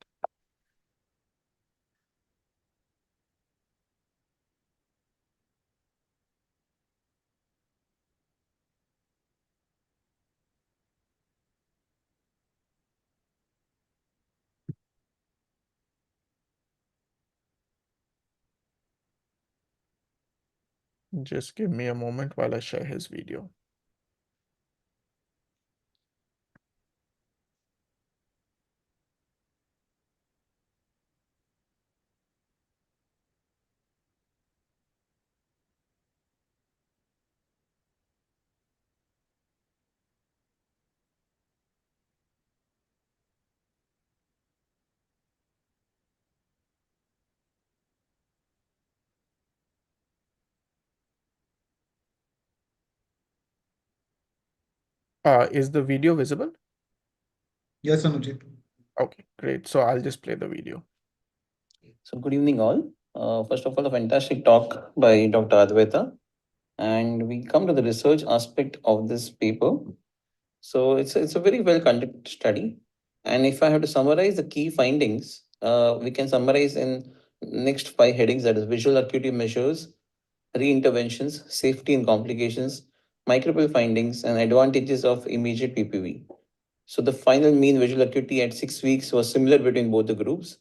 Just give me a moment while I share his video. Is the video visible? Yes, Anujit. Okay, great. So I'll just play the video. So good evening all. First of all, a fantastic talk by Dr. Advaita. And we come to the research aspect of this paper. So it's a very well conducted study. And if I have to summarize the key findings, we can summarize in next five headings, that is visual acuity measures, re-interventions, safety and complications, microbial findings, and advantages of immediate PPV. So the final mean visual acuity at 6 weeks was similar between both the groups,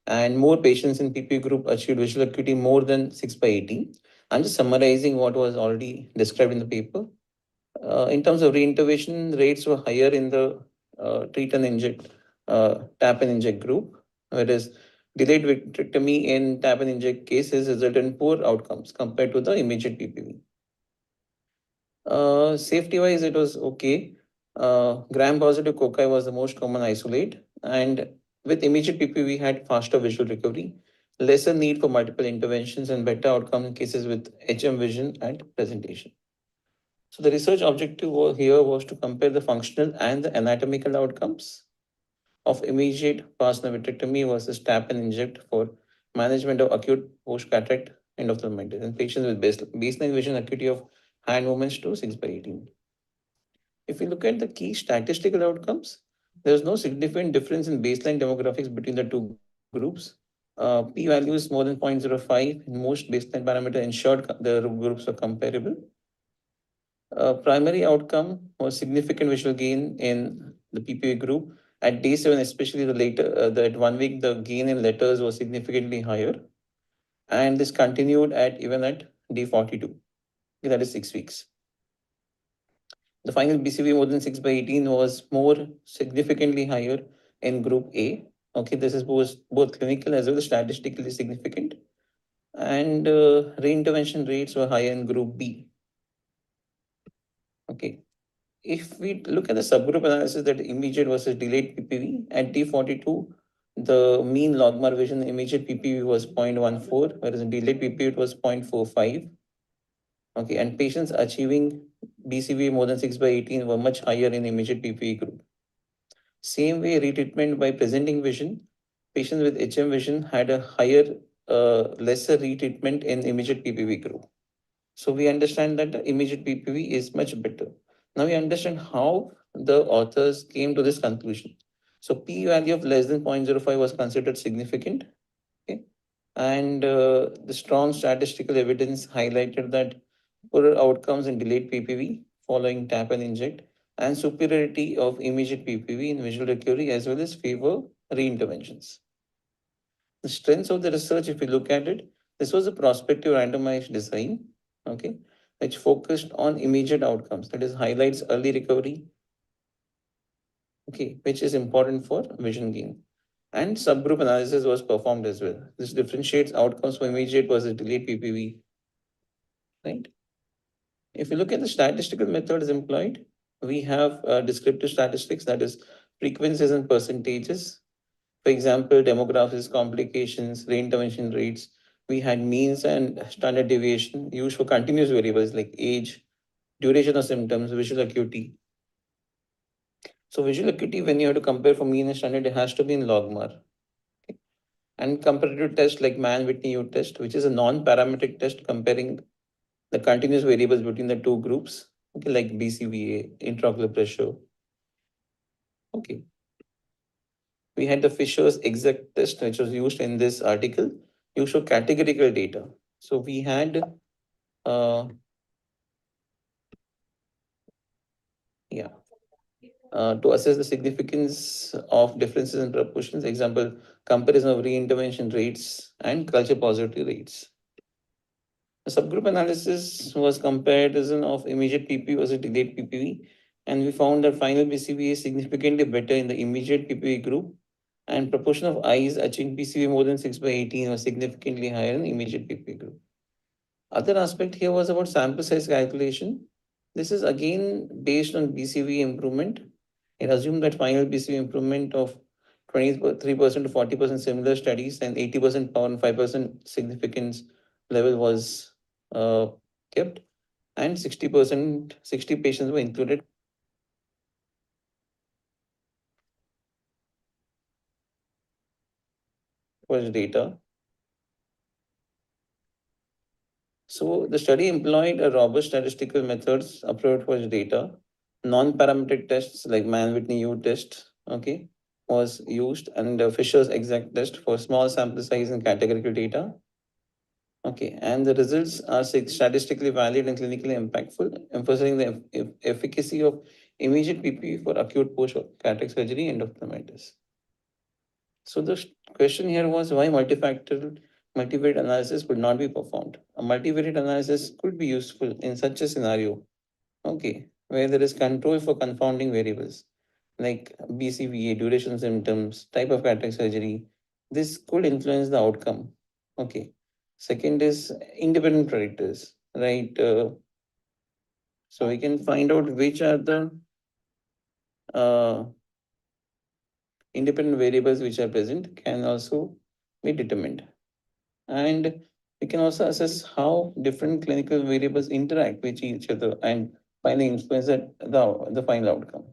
and more patients in PP group achieved visual acuity more than 6 by 18. I'm just summarizing what was already described in the paper. In terms of reintervention, rates were higher in the treat and inject, tap and inject group, whereas delayed vitrectomy in tap and inject cases resulted in poor outcomes compared to the immediate PPV. Safety wise, it was okay. Gram positive cocci was the most common isolate, and with immediate PP, we had faster visual recovery, lesser need for multiple interventions, and better outcome in cases with HM vision and presentation. So the research objective here was to compare the functional and the anatomical outcomes of immediate pars vitrectomy versus tap and inject for management of acute post-cataract endophthalmitis in patients with baseline vision acuity of hand movements to 6 by 18. If we look at the key statistical outcomes, there is no significant difference in baseline demographics between the two groups. P values more than 0.05 in most baseline parameter ensured the groups were comparable. Primary outcome was significant visual gain in the PPV group. At day 7, especially the later, at 1 week, the gain in letters was significantly higher. And this continued even at day 42, that is 6 weeks. The final BCV more than 6 by 18 was more significantly higher in group A. Okay, this is both clinical as well as statistically significant. And reintervention rates were higher in group B. Okay. If we look at the subgroup analysis, that immediate versus delayed PPV, at D42, the mean logmar vision in immediate PPV was 0.14, whereas in delayed PPV it was 0.45. Okay, and patients achieving BCV more than 6 by 18 were much higher in immediate PPV group. Same way, retreatment by presenting vision, patients with HM vision had a higher, lesser retreatment in immediate PPV group. So we understand that the immediate PPV is much better. Now we understand how the authors came to this conclusion. So P value of less than 0.05 was considered significant. Okay. And the strong statistical evidence highlighted that poorer outcomes in delayed PPV following tap and inject, and superiority of immediate PPV in visual recovery as well as favor reinterventions. The strengths of the research, if you look at it, this was a prospective randomized design, okay, which focused on immediate outcomes, that is highlights early recovery, okay, which is important for vision gain. And subgroup analysis was performed as well. This differentiates outcomes for immediate versus delayed PPV, right? If you look at the statistical methods employed, we have descriptive statistics, that is frequencies and percentages. For example, demographics, complications, reintervention rates. We had means and standard deviation used for continuous variables like age, duration of symptoms, visual acuity. So visual acuity, when you have to compare for mean and standard, it has to be in logmar. Okay. And comparative test like Mann-Whitney U test, which is a non-parametric test comparing the continuous variables between the two groups, okay, like BCVA, intraocular pressure. Okay. We had the Fisher's exact test, which was used in this article. You show categorical data. So we had, yeah, to assess the significance of differences in proportions. Example, comparison of reintervention rates and culture positivity rates. The subgroup analysis was comparison of immediate PPV versus delayed PPV, and we found that final BCV is significantly better in the immediate PPV group, and proportion of eyes achieving BCV more than 6/18 was significantly higher in the immediate PPV group. Other aspect here was about sample size calculation. This is again based on BCV improvement. It assumed that final BCV improvement of 23% to 40% similar studies and 80% power and 5% significance level was kept, and 60 patients were included was data. So the study employed a robust statistical methods approach for data. Non-parametric tests like Mann-Whitney U test, okay, was used, and Fisher's exact test for small sample size and categorical data. Okay, and the results are statistically valid and clinically impactful, emphasizing the efficacy of immediate PPE for acute post-cataract surgery endophthalmitis. So the question here was why multivariate analysis could not be performed. A multivariate analysis could be useful in such a scenario, okay, where there is control for confounding variables like BCVA, duration symptoms, type of cataract surgery. This could influence the outcome. Okay. Second is independent predictors, right? So we can find out which are the independent variables which are present can also be determined. And we can also assess how different clinical variables interact with each other and finally influence the final outcome.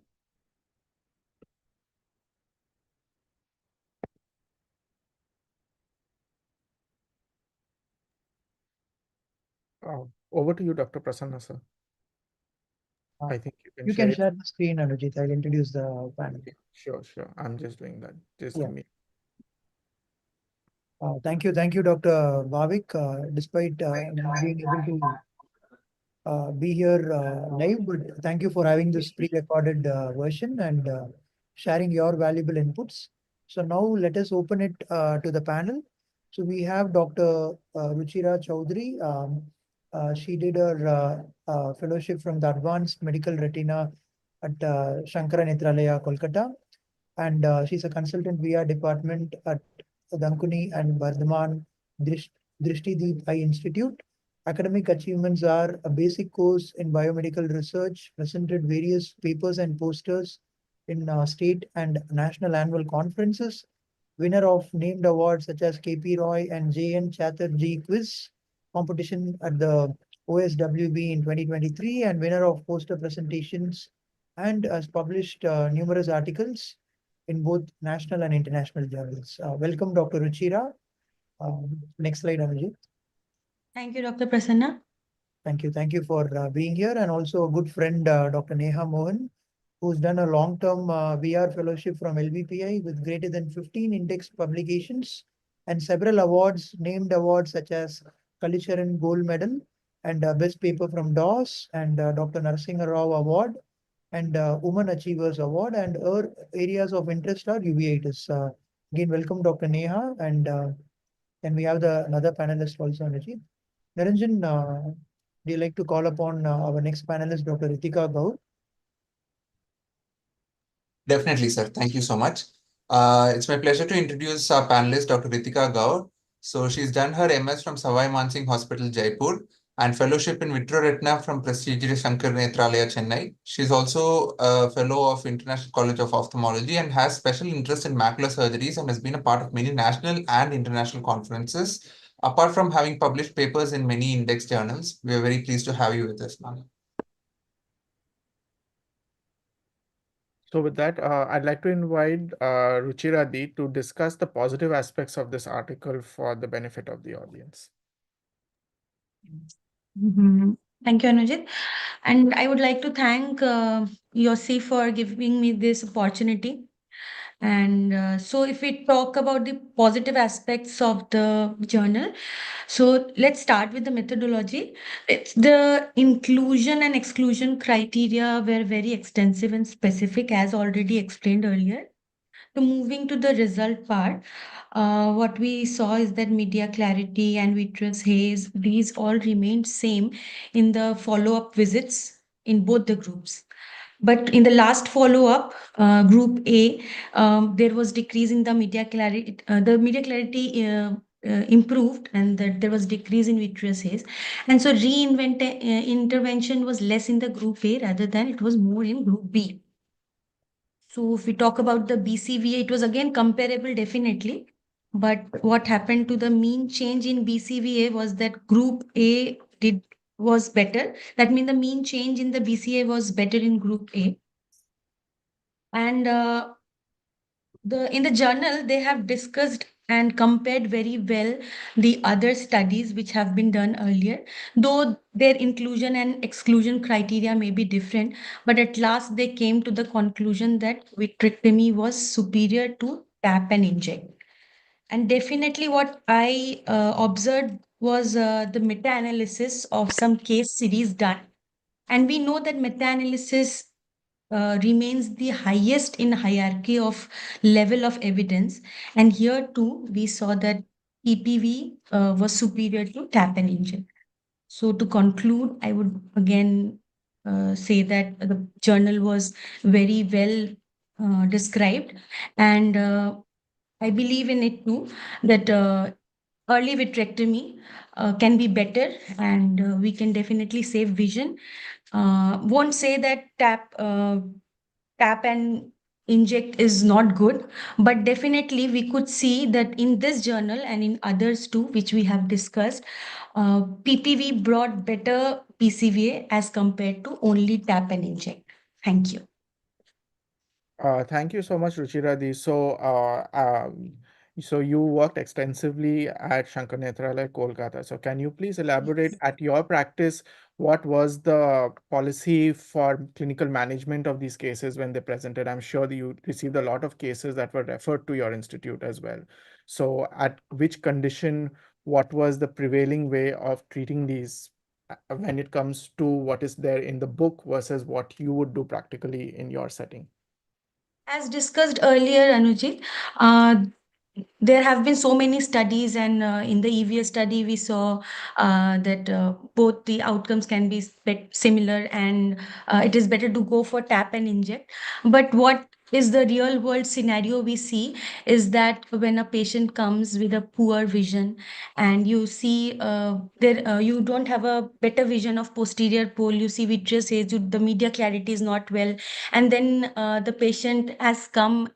Over to you, Dr. Prasanna, sir. I think you can share the screen, Anujit. I'll introduce the panel. Sure. I'm just doing that. Just Yeah. give me. Thank you, Dr. Bhavik. Despite not being able to be here live, but thank you for having this pre-recorded version and sharing your valuable inputs. So now let us open it to the panel. So we have Dr. Ruchira Chaudhary. She did her fellowship from the Advanced Medical Retina at Shankara Netralaya, Kolkata. And she's a consultant VR department at Dankuni and Bardhaman Drishtideep Eye Institute. Academic achievements are a basic course in biomedical research, presented various papers and posters in state and national annual conferences, winner of named awards such as KP Roy and JN Chatterjee Quiz competition at the OSWB in 2023, and winner of poster presentations, and has published numerous articles in both national and international journals. Welcome, Dr. Ruchira. Next slide, Anujit. Thank you, Dr. Prasanna. Thank you for being here, and also a good friend, Dr. Neha Mohan, who's done a long-term VR fellowship from LBPI with greater than 15 index publications and several awards, named awards such as Kalicharan Gold Medal and Best Paper from DOS and Dr. Narasimha Rao Award and Women Achievers Award, and her areas of interest are uveitis. Again, welcome, Dr. Neha, and then we have another panelist also, Anujit. Niranjan, do you like to call upon our next panelist, Dr. Ritika Gaur? Definitely, sir. Thank you so much. It's my pleasure to introduce our panelist, Dr. Ritika Gaur. So she's done her MS from Savai Mansingh Hospital, Jaipur, and fellowship in Vitreoretina from prestigious Shankar Netralaya, Chennai. She's also a fellow of International College of Ophthalmology and has special interest in macular surgeries and has been a part of many national and international conferences. Apart from having published papers in many index journals, we are very pleased to have you with us, ma'am. So with that, I'd like to invite Ruchira Di to discuss the positive aspects of this article for the benefit of the audience. Thank you, Anujit. And I would like to thank YOSI for giving me this opportunity. And so if we talk about the positive aspects of the journal, so let's start with the methodology. It's the inclusion and exclusion criteria were very extensive and specific, as already explained earlier. So moving to the result part, what we saw is that media clarity and vitreous haze, these all remained same in the follow-up visits in both the groups. But in the last follow-up, group A, there was decrease in the media clarity. The media clarity improved, and that there was decrease in vitreous haze. And so intervention was less in the group A rather than it was more in group B. So if we talk about the BCVA, it was again comparable, definitely. But what happened to the mean change in BCVA was that group A was better. That means the mean change in the BCA was better in group A. And in the journal, they have discussed and compared very well the other studies which have been done earlier, though their inclusion and exclusion criteria may be different, but at last they came to the conclusion that vitrectomy was superior to tap and inject. And definitely what I observed was the meta-analysis of some case series done. And we know that meta-analysis remains the highest in hierarchy of level of evidence. And here too, we saw that PPV was superior to tap and inject. So to conclude, I would again say that the journal was very well described, and I believe in it too, that early vitrectomy can be better, and we can definitely save vision. Won't say that tap and inject is not good, but definitely we could see that in this journal and in others too, which we have discussed, PPV brought better PCVA as compared to only tap and inject. Thank you. Thank you so much, Ruchira. So you worked extensively at Shankar Nethralaya, Kolkata. So can you please elaborate at your practice, what was the policy for clinical management of these cases when they presented? I'm sure that you received a lot of cases that were referred to your institute as well. So at which condition, what was the prevailing way of treating these when it comes to what is there in the book versus what you would do practically in your setting? As discussed earlier, Anujit, there have been so many studies, and in the EVS study, we saw that both the outcomes can be similar, and it is better to go for tap and inject. But what is the real world scenario we see is that when a patient comes with a poor vision, and you see you don't have a better vision of posterior pole, you see vitreous haze, the media clarity is not well, and then the patient has come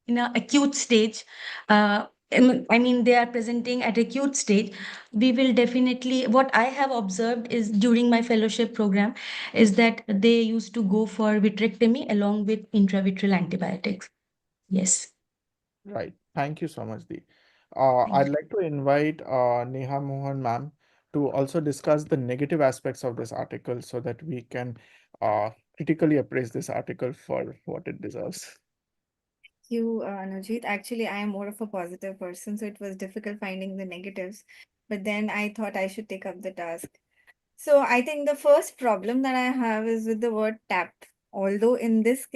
in an acute stage. I mean, they are presenting at acute stage. We will definitely, what I have observed is during my fellowship program, is that they used to go for vitrectomy along with intravitreal antibiotics. Yes. Right. Thank you so much, Dee. Thank I'd you. like to invite Neha Mohan ma'am to also discuss the negative aspects of this article so that we can critically appraise this article for what it deserves. You, Anujit. Actually, I am more of a positive person, so it was difficult finding the negatives. But then I thought I should take up the task. So I think the first problem that I have is with the word tap. Although in this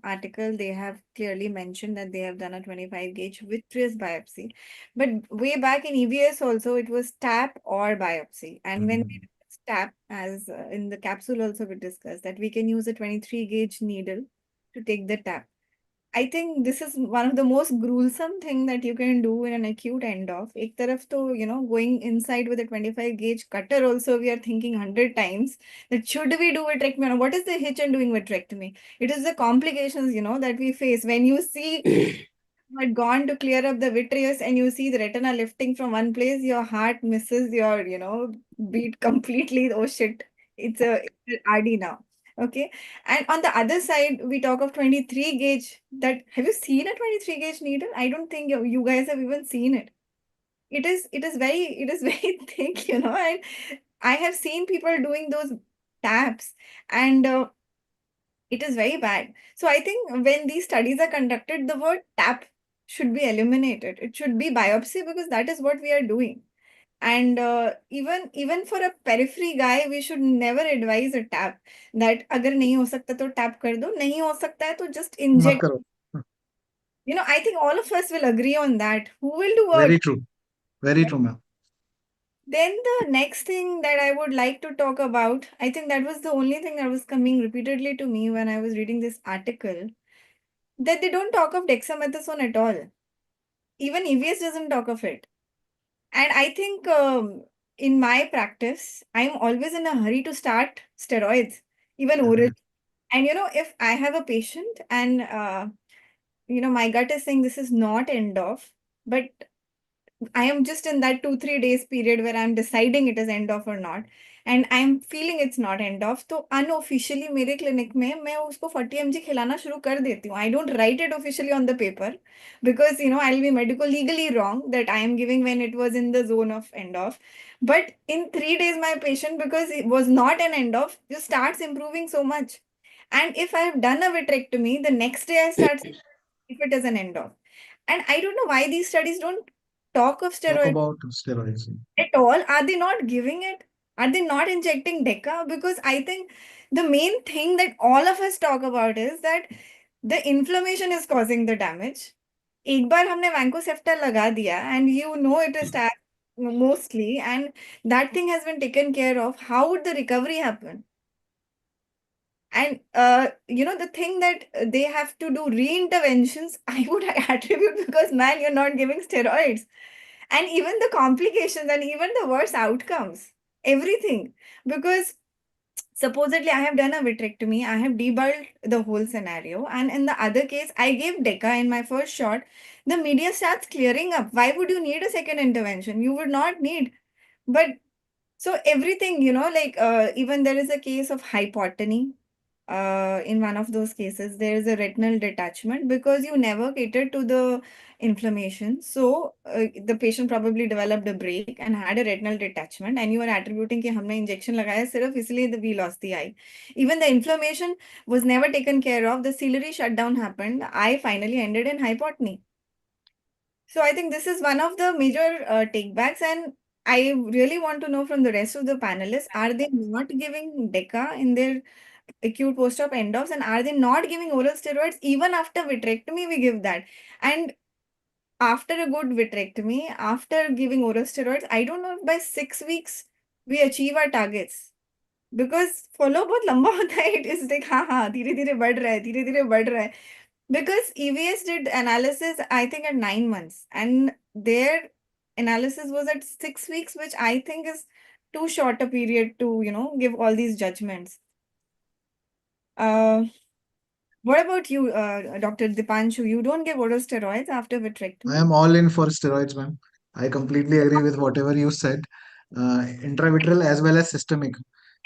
article they have clearly mentioned that they have done a 25 gauge vitreous biopsy, but way back in EVS also it was tap or biopsy. And when we tap, as in the capsule also we discussed that we can use a 23 gauge needle to take the tap. I think this is one of the most gruesome thing that you can do in an acute end of. एक तरफ तो, going inside with a 25 gauge cutter also we are thinking 100 times that should we do vitrectomy or not? What is the hitch in doing vitrectomy? It is the complications, that we face when you see had gone to clear up the vitreous and you see the retina lifting from one place, your heart misses your, beat completely. Oh shit, it's a RD now. Okay. And on the other side, we talk of 23 gauge. That have you seen a 23 gauge needle? I don't think you guys have even seen it. It is very thick, and I have seen people doing those taps, and it is very bad. So I think when these studies are conducted, the word tap should be eliminated. It should be biopsy because that is what we are doing. And even for a periphery guy, we should never advise a tap. That अगर नहीं हो सकता तो tap कर दो, नहीं हो सकता है तो just मत inject. करो. I think all of us will agree on that. Who will do Very what? true. Very true, ma'am. Then the next thing that I would like to talk about, I think that was the only thing that was coming repeatedly to me when I was reading this article, that they don't talk of dexamethasone at all. Even EVS doesn't talk of it. And I think in my practice, I'm always in a hurry to start steroids, even oral. And if I have a patient and my gut is saying this is not end of, but I am just in that 2-3 days period where I'm deciding it is end of or not, and I'm feeling it's not end of. तो unofficially मेरे clinic में मैं उसको 40 mg खिलाना शुरू कर देती हूँ. I don't write it officially on the paper because I'll be medical legally wrong that I am giving when it was in the zone of end of. But in 3 days, my patient, because it was not an end of, just starts improving so much. And if I have done a vitrectomy, the next day I start if it is an end of. And I don't know why these studies don't talk of Talk steroids about steroids. at all. Are they not giving it? Are they not injecting DECA? Because I think the main thing that all of us talk about is that the inflammation is causing the damage. एक बार हमने vancomycin लगा दिया and it is mostly, and that thing has been taken care of. How would the recovery happen? And the thing that they have to do re-interventions, I would attribute because man, you're not giving steroids. And even the complications and even the worse outcomes, everything. Because supposedly I have done a vitrectomy, I have debulked the whole scenario. And in the other case, I gave DECA in my first shot. The media starts clearing up. Why would you need a second intervention? You would not need. But so everything, even there is a case of hypotony. In one of those cases, there is a retinal detachment because you never catered to the inflammation. So the patient probably developed a break and had a retinal detachment, and you are attributing कि हमने injection लगाया सिर्फ इसलिए we lost the eye. Even the inflammation was never taken care of. The ciliary shutdown happened. I finally ended in hypotony. So I think this is one of the major takebacks, and I really want to know from the rest of the panelists, are they not giving DECA in their acute post-op endos, and are they not giving oral steroids? Even after vitrectomy, we give that. And after a good vitrectomy, after giving oral steroids, I don't know if by 6 weeks we achieve our targets. Because follow बहुत लंबा होता है. It is like हाँ धीरे धीरे बढ़ रहा है, धीरे धीरे बढ़ रहा है. Because EVS did analysis, I think, at 9 months, and their analysis was at 6 weeks, which I think is too short a period to, give all these judgments. What about you, Dr. Dipanshu? You don't give oral steroids after I vitrectomy? am all in for steroids, ma'am. I completely agree with whatever you said. Intravitreal as well as systemic.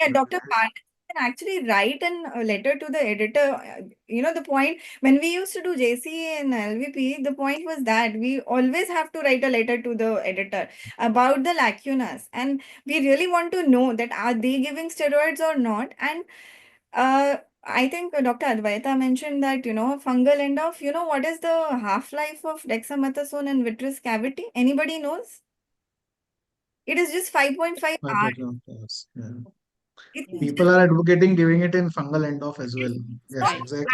Yeah, Dr. Patil can actually write a letter to the editor. The point when we used to do JC and LVP, the point was that we always have to write a letter to the editor about the lacunas, and we really want to know that are they giving steroids or not. And I think Dr. Advaita mentioned that fungal end of what is the half-life of dexamethasone in vitreous cavity? Anybody knows? It is just 5.5 hours. 5.1 hours. Yeah. It's People are advocating giving it in fungal end off as well. Yes, not exactly.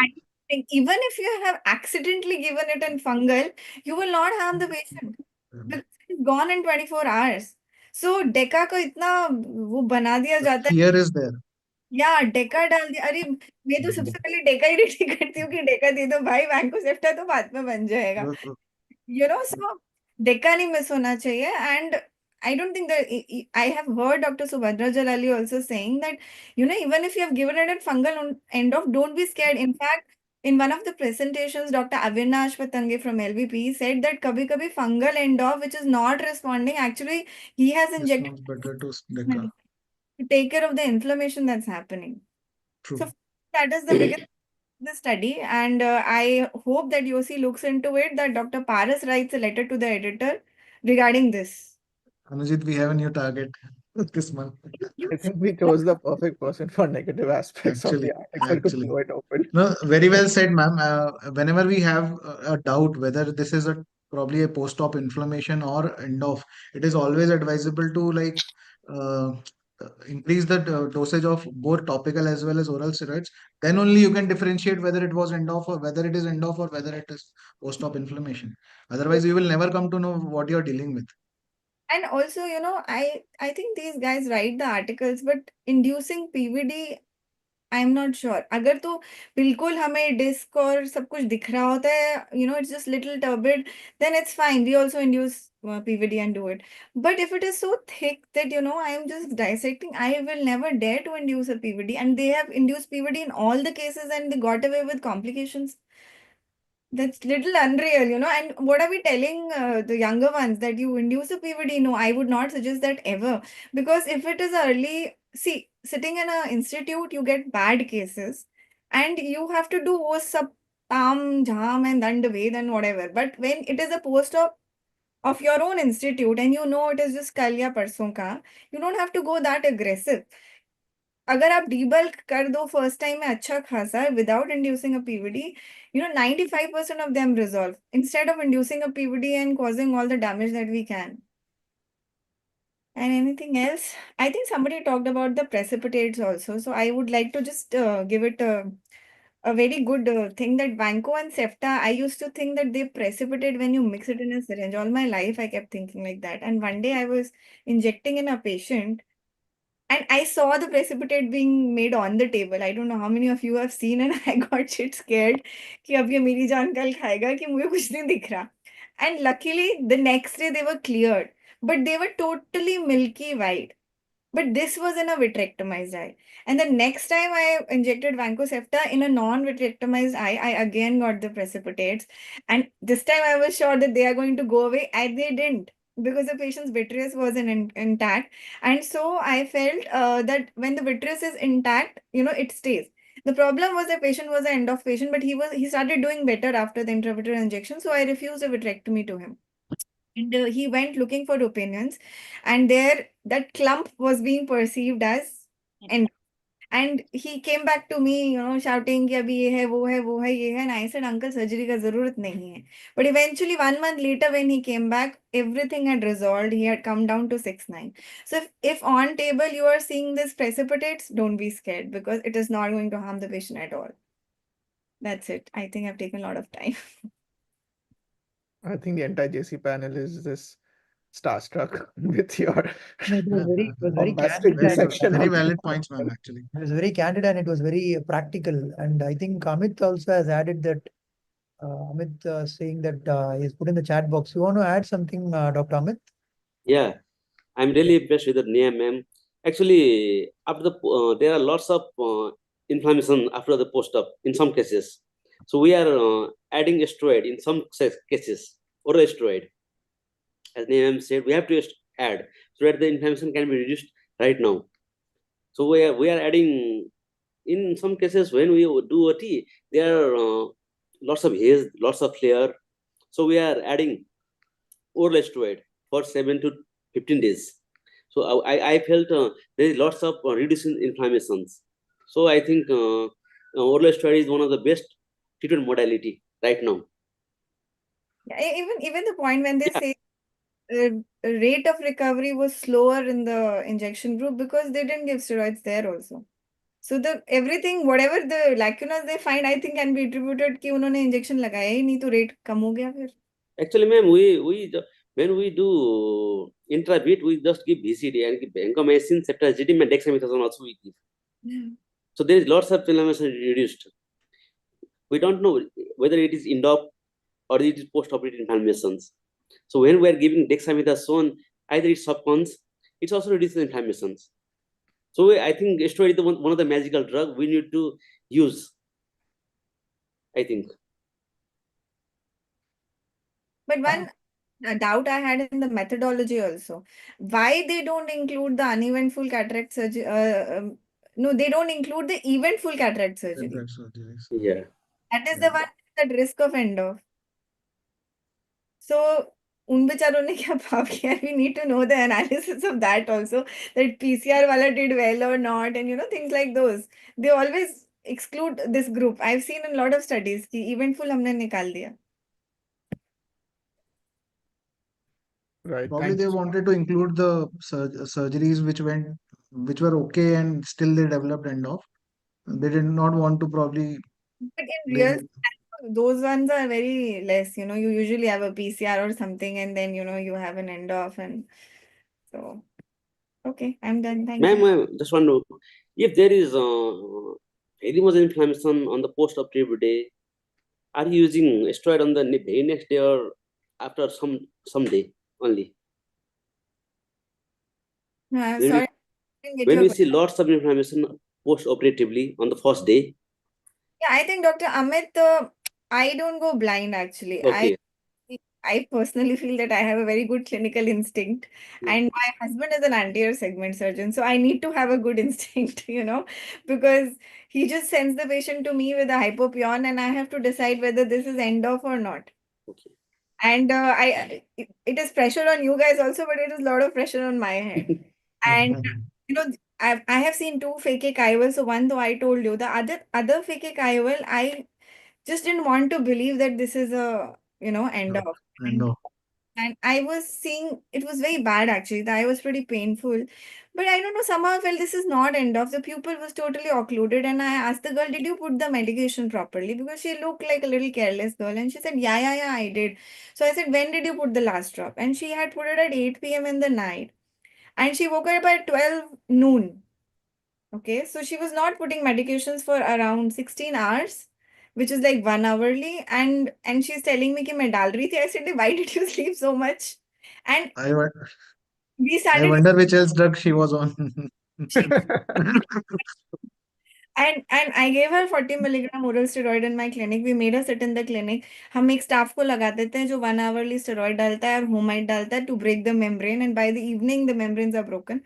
bad. Even if you have accidentally given it in fungal, you will not harm the patient because it's gone in 24 hours. So Deka को इतना वो बना दिया The जाता है. fear is there. या डेका डाल दिया. अरे मैं तो सबसे पहले डेका ही रेडी करती हूँ कि डेका दे दो भाई, वैंकोसेप्टा तो बाद में बन जाएगा. So डेका नहीं मिस होना चाहिए. And I don't think that I have heard Dr. Subhadra Jalali also saying that, even if you have given it at fungal end of, don't be scared. In fact, in one of the presentations, Dr. Avinash Patange from LVP said that kabhi kabhi fungal end of, which is not responding, actually, he has injected Response better to DECA. medicine to take care of the inflammation that's happening. True. So that is the biggest the study, and I hope that YOSI looks into it, that Dr. Paras writes a letter to the editor regarding this. Anujit, we have a new target this month. I think we chose the perfect person for negative aspects of the article to blow it open. No, very well said, ma'am. Whenever we have a doubt whether this is probably a post-op inflammation or end of, it is always advisable to increase the dosage of both topical as well as oral steroids, then only you can differentiate whether it was end-off or whether it is end-off or whether it is post-op inflammation. Otherwise, you will never come to know what you're dealing with. And also, I think these guys write the articles, but inducing PVD, I'm not sure. अगर तो बिल्कुल हमें disc और सब कुछ दिख रहा होता है, it's just little turbid, then it's fine. We also induce PVD and do it. But if it is so thick that, I am just dissecting, I will never dare to induce a PVD. And they have induced PVD in all the cases and they got away with complications. That's little unreal. And what are we telling the younger ones, that you induce a PVD? No, I would not suggest that ever. Because if it is early, see, sitting in an institute, you get bad cases and you have to do wo sab tam, jam and dand ved and whatever. But when it is a post-op of your own institute and it is just kal ya parson ka, you don't have to go that aggressive. अगर आप डीबल्क कर दो first time में अच्छा खासा without inducing a PVD, 95% of them resolve instead of inducing a PVD and causing all the damage that we can. And anything else? I think somebody talked about the precipitates also. So I would like to just give it a very good thing that Vanco and Septa, I used to think that they precipitate when you mix it in a syringe. All my life, I kept thinking like that. And one day I was injecting in a patient and I saw the precipitate being made on the table. I don't know how many of you have seen, and I got shit scared कि अब ये मेरी जान कल खाएगा कि मुझे कुछ नहीं दिख रहा. And luckily, the next day they were cleared, but they were totally milky white. But this was in a vitrectomized eye. And the next time I injected vancomycin in a non-vitrectomized eye, I again got the precipitates. And this time I was sure that they are going to go away, and they didn't, because the patient's vitreous wasn't intact. And so I felt that when the vitreous is intact, it stays. The problem was the patient was an end-off patient, but he started doing better after the intravitreal injection. So I refused a vitrectomy to him. And he went looking for opinions, and there that clump was being perceived as and he came back to me, shouting कि अभी ये है वो है वो है ये है, and I said, uncle, surgery का जरूरत नहीं है. But eventually 1 month later when he came back, everything had resolved. He had come down to 6'9". So if on table you are seeing this precipitates, don't be scared, because it is not going to harm the patient at all. That's it. I think I've taken a lot of time. I think the entire JC panel is this starstruck with your No, it was very bombastic candid. dissection Very of the valid points, ma'am, actually. It was very candid and it was very practical. And I think Amit also has added that. Amit saying that he's put in the chat box. You want to add something, Dr. Amit? Yeah, I'm really impressed with the name, ma'am. Actually, after there are lots of inflammation after the post-op in some cases. So we are adding a steroid in some cases, oral steroid. As name said, we have to add so that the inflammation can be reduced right now. So we are adding in some cases when we do a tea, there are lots of haze, lots of flare. So we are adding oral steroid for 7 to 15 days. So I felt there is lots of reducing inflammations. So I think oral steroid is one of the best treatment modality right now. Yeah, even the point when they say rate of recovery was slower in the injection group because they didn't give steroids there also. So everything, whatever the lacunas they find, I think can be attributed कि उन्होंने injection लगाया ही नहीं तो rate कम हो गया फिर. Actually, ma'am, when we do intravit, we just give VCD and give vancomycin, ceftazidime, and dexamethasone also we give. So there is lots of inflammation reduced. We don't know whether it is end-op or it is post-operative inflammations. So when we are giving dexamethasone, either it's subcons, it's also reduces inflammations. So I think steroid is one of the magical drug we need to use, I think. But one doubt I had in the methodology also, why they don't include the uneventful cataract surgery? No, they don't include the eventful cataract surgery. Yeah. That is the one at risk of end-off. So उन बेचारों ने क्या पाप किया? We need to know the analysis of that also, that PCR वाला did well or not, and things like those. They always exclude this group. I've seen in a lot of studies कि eventful हमने निकाल दिया. Right. Probably they wanted to include the surgeries which went which were okay, and still they developed end off. They did not want to probably But in real, blame. those ones are very less. You usually have a PCR or something, and then you have an end off, and so okay, I'm done. Thank Ma'am, you. I just want to know if there is very much inflammation on the post-operative day, are you using steroid on the very next day or after some day only? When we, Sorry, I didn't get when your we question. see lots of inflammation post-operatively on the first day. Yeah, I think Dr. Amit, I don't go blind actually. Okay. I personally feel that I have a very good clinical instinct, and my husband is an anterior segment surgeon, so I need to have a good instinct, because he just sends the patient to me with a hypopion, and I have to decide whether this is end off or not. Okay. And it is pressure on you guys also, but it is a lot of pressure on my head. And I have seen two phakic IOL. So one, though I told you, the other phakic IOL, I just didn't want to believe that this is a end off. End off. And I was seeing it was very bad actually. The eye was pretty painful. But I don't know, somehow I felt this is not end off. The pupil was totally occluded. And I asked the girl, did you put the medication properly? Because she looked like a little careless girl. And she said, yeah, I did. So I said, when did you put the last drop? And she had put it at 8 p.m. in the night. And she woke up at 12 noon. Okay, so she was not putting medications for around 16 hours, which is like 1 hourly, and she's telling me कि मैं डाल रही थी. I said, why did you sleep so much? And we I started wonder which else drug she was on. and I gave her 40 milligram oral steroid in my clinic. We made her sit in the clinic. हम एक staff को लगा देते हैं जो 1 hourly steroid डालता है और homite डालता है to break the membrane, and by the evening the membranes are broken.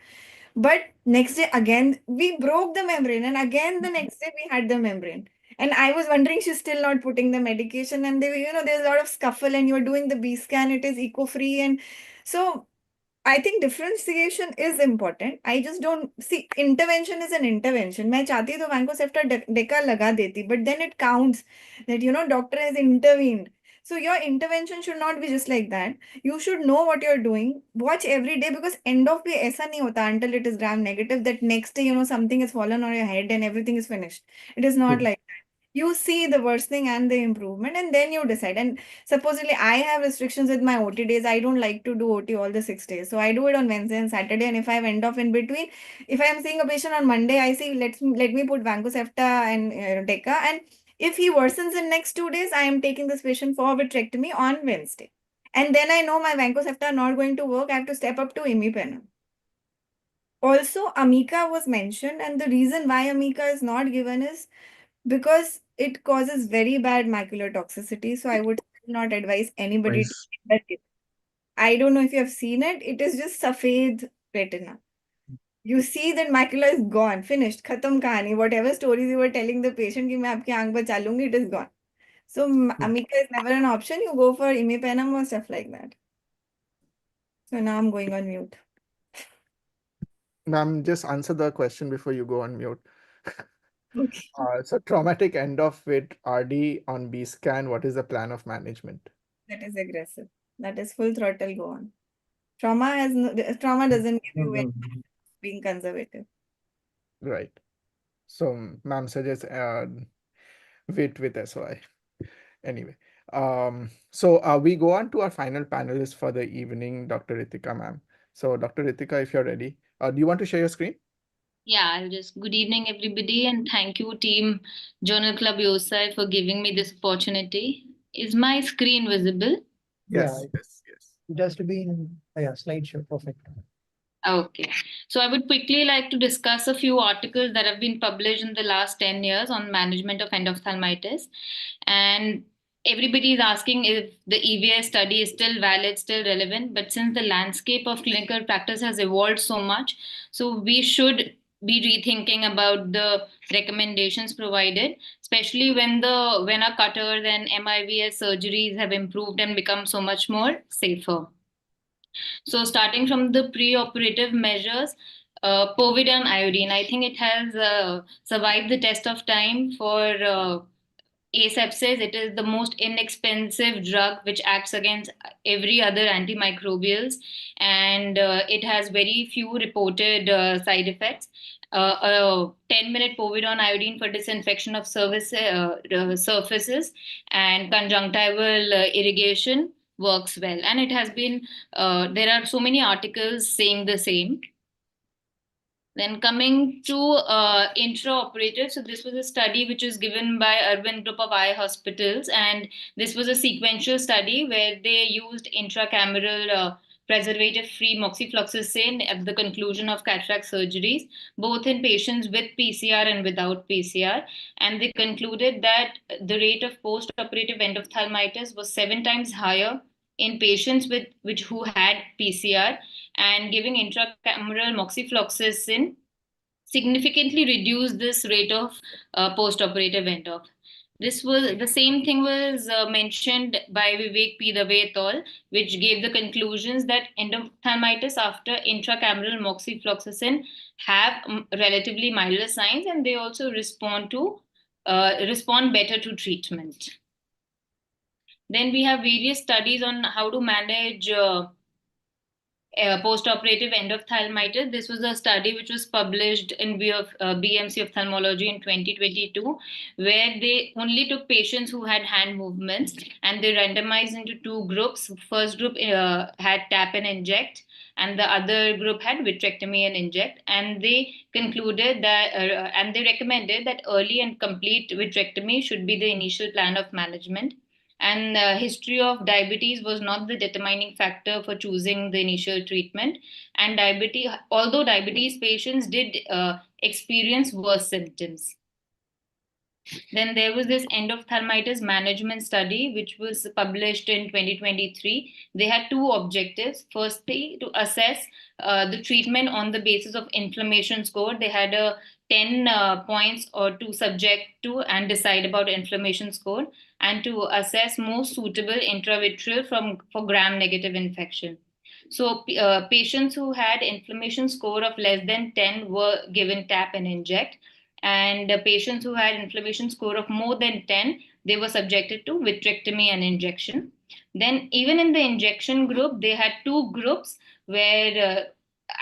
But next day again we broke the membrane, and again the next day we had the membrane. And I was wondering she's still not putting the medication, and there's a lot of scuffle, and you're doing the B scan, it is eco-free, and so I think differentiation is important. I just don't see intervention is an intervention. मैं चाहती तो vancomycin deca लगा देती, but then it counts that doctor has intervened. So your intervention should not be just like that. You should know what you're doing. Watch every day, because end of भी ऐसा नहीं होता until it is gram negative that next day something has fallen on your head and everything is finished. It is not like that. You see the worsening and the improvement, and then you decide. And supposedly, I have restrictions with my OT days. I don't like to do OT all the 6 days. So I do it on Wednesday and Saturday. And if I end off in between, if I am seeing a patient on Monday, I say, let me put Vancomycin and Deca. And if he worsens in next 2 days, I am taking this patient for vitrectomy on Wednesday. And then I know my Vancomycin are not going to work. I have to step up to imipenem. Also, Amica was mentioned. And the reason why Amica is not given is because it causes very bad macular toxicity. So I would not advise anybody to get that. I don't know if you have seen it. It is just safed retina. You see that macula is gone, finished, khatam kahani. Whatever stories you were telling the patient कि मैं आपकी आंख बचा लूंगी, it is gone. So Amica is never an option. You go for imipenem or stuff like that. So now I'm going on mute. Ma'am, just answer the question before you go on mute. Okay. So traumatic end off with RD on B scan, what is the plan of management? That is aggressive. That is full throttle, go on. Trauma doesn't give you any being conservative. Right. So ma'am suggests wait with SOI. Anyway, so we go on to our final panelist for the evening, Dr. Ritika, ma'am. So Dr. Ritika, if you're ready, do you want to share your screen? Yeah, I'll just good evening, everybody, and thank you, Team Journal Club YOSI, for giving me this opportunity. Is my screen visible? Yes, yes. It has to be in slideshow. Perfect. Okay. So I would quickly like to discuss a few articles that have been published in the last 10 years on management of endophthalmitis. And everybody is asking if the EVI study is still valid, still relevant. But since the landscape of clinical practice has evolved so much, so we should be rethinking about the recommendations provided, especially when our cutters and MIVS surgeries have improved and become so much more safer. So starting from the pre-operative measures, povidone iodine, I think it has survived the test of time for asepsis. It is the most inexpensive drug which acts against every other antimicrobials, and it has very few reported side effects. A 10-minute povidone iodine for disinfection of surfaces and conjunctival irrigation works well. And it has been, there are so many articles saying the same. Then coming to intraoperative, so this was a study which was given by Urban Group of Eye Hospitals, and this was a sequential study where they used intracameral preservative-free moxifloxacin at the conclusion of cataract surgeries, both in patients with PCR and without PCR, and they concluded that the rate of post-operative endophthalmitis was 7 times higher in patients who had PCR, and giving intracameral moxifloxacin significantly reduced this rate of post-operative endoff. This was the same thing was mentioned by Vivek P. Dave et al., which gave the conclusions that endophthalmitis after intracameral moxifloxacin have relatively milder signs, and they also respond better to treatment. Then we have various studies on how to manage post-operative endophthalmitis. This was a study which was published in BMC Ophthalmology in 2022, where they only took patients who had hand movements and they randomized into 2 groups. First group had tap and inject, and the other group had vitrectomy and inject. And they concluded that, and they recommended that early and complete vitrectomy should be the initial plan of management. And history of diabetes was not the determining factor for choosing the initial treatment. And although diabetes patients did experience worse symptoms. Then there was this endophthalmitis management study, which was published in 2023. They had 2 objectives. Firstly, to assess the treatment on the basis of inflammation score. They had a 10 points or to subject to and decide about inflammation score, and to assess most suitable intravitreal for gram-negative infection. So patients who had inflammation score of less than 10 were given tap and inject, and patients who had inflammation score of more than 10, they were subjected to vitrectomy and injection. Then even in the injection group, they had 2 groups where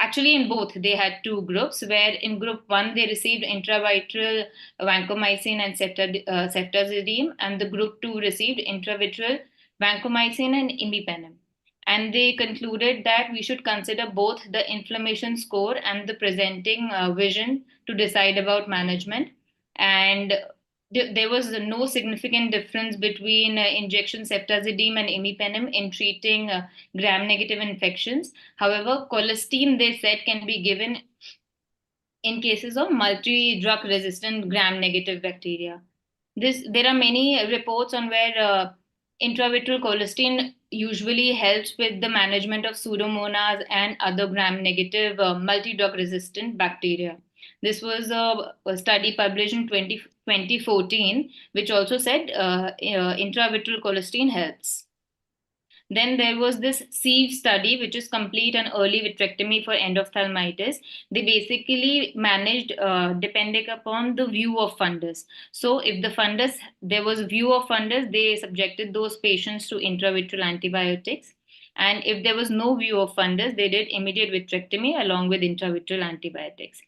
actually in both they had 2 groups, where in group 1 they received intravitreal vancomycin and ceftazidime, and the group 2 received intravitreal vancomycin and imipenem. And they concluded that we should consider both the inflammation score and the presenting vision to decide about management. And there was no significant difference between injection ceftazidime and imipenem in treating gram-negative infections. However, colistin, they said, can be given in cases of multi-drug resistant gram-negative bacteria. There are many reports on where intravitreal colistin usually helps with the management of pseudomonas and other gram-negative multi-drug resistant bacteria. This was a study published in 2014, which also said intravitreal colistin helps. Then there was this SIEVE study, which is complete and early vitrectomy for endophthalmitis. They basically managed depending upon the view of fundus. So if there was view of fundus, they subjected those patients to intravitreal antibiotics. And if there was no view of fundus, they did immediate vitrectomy along with intravitreal antibiotics.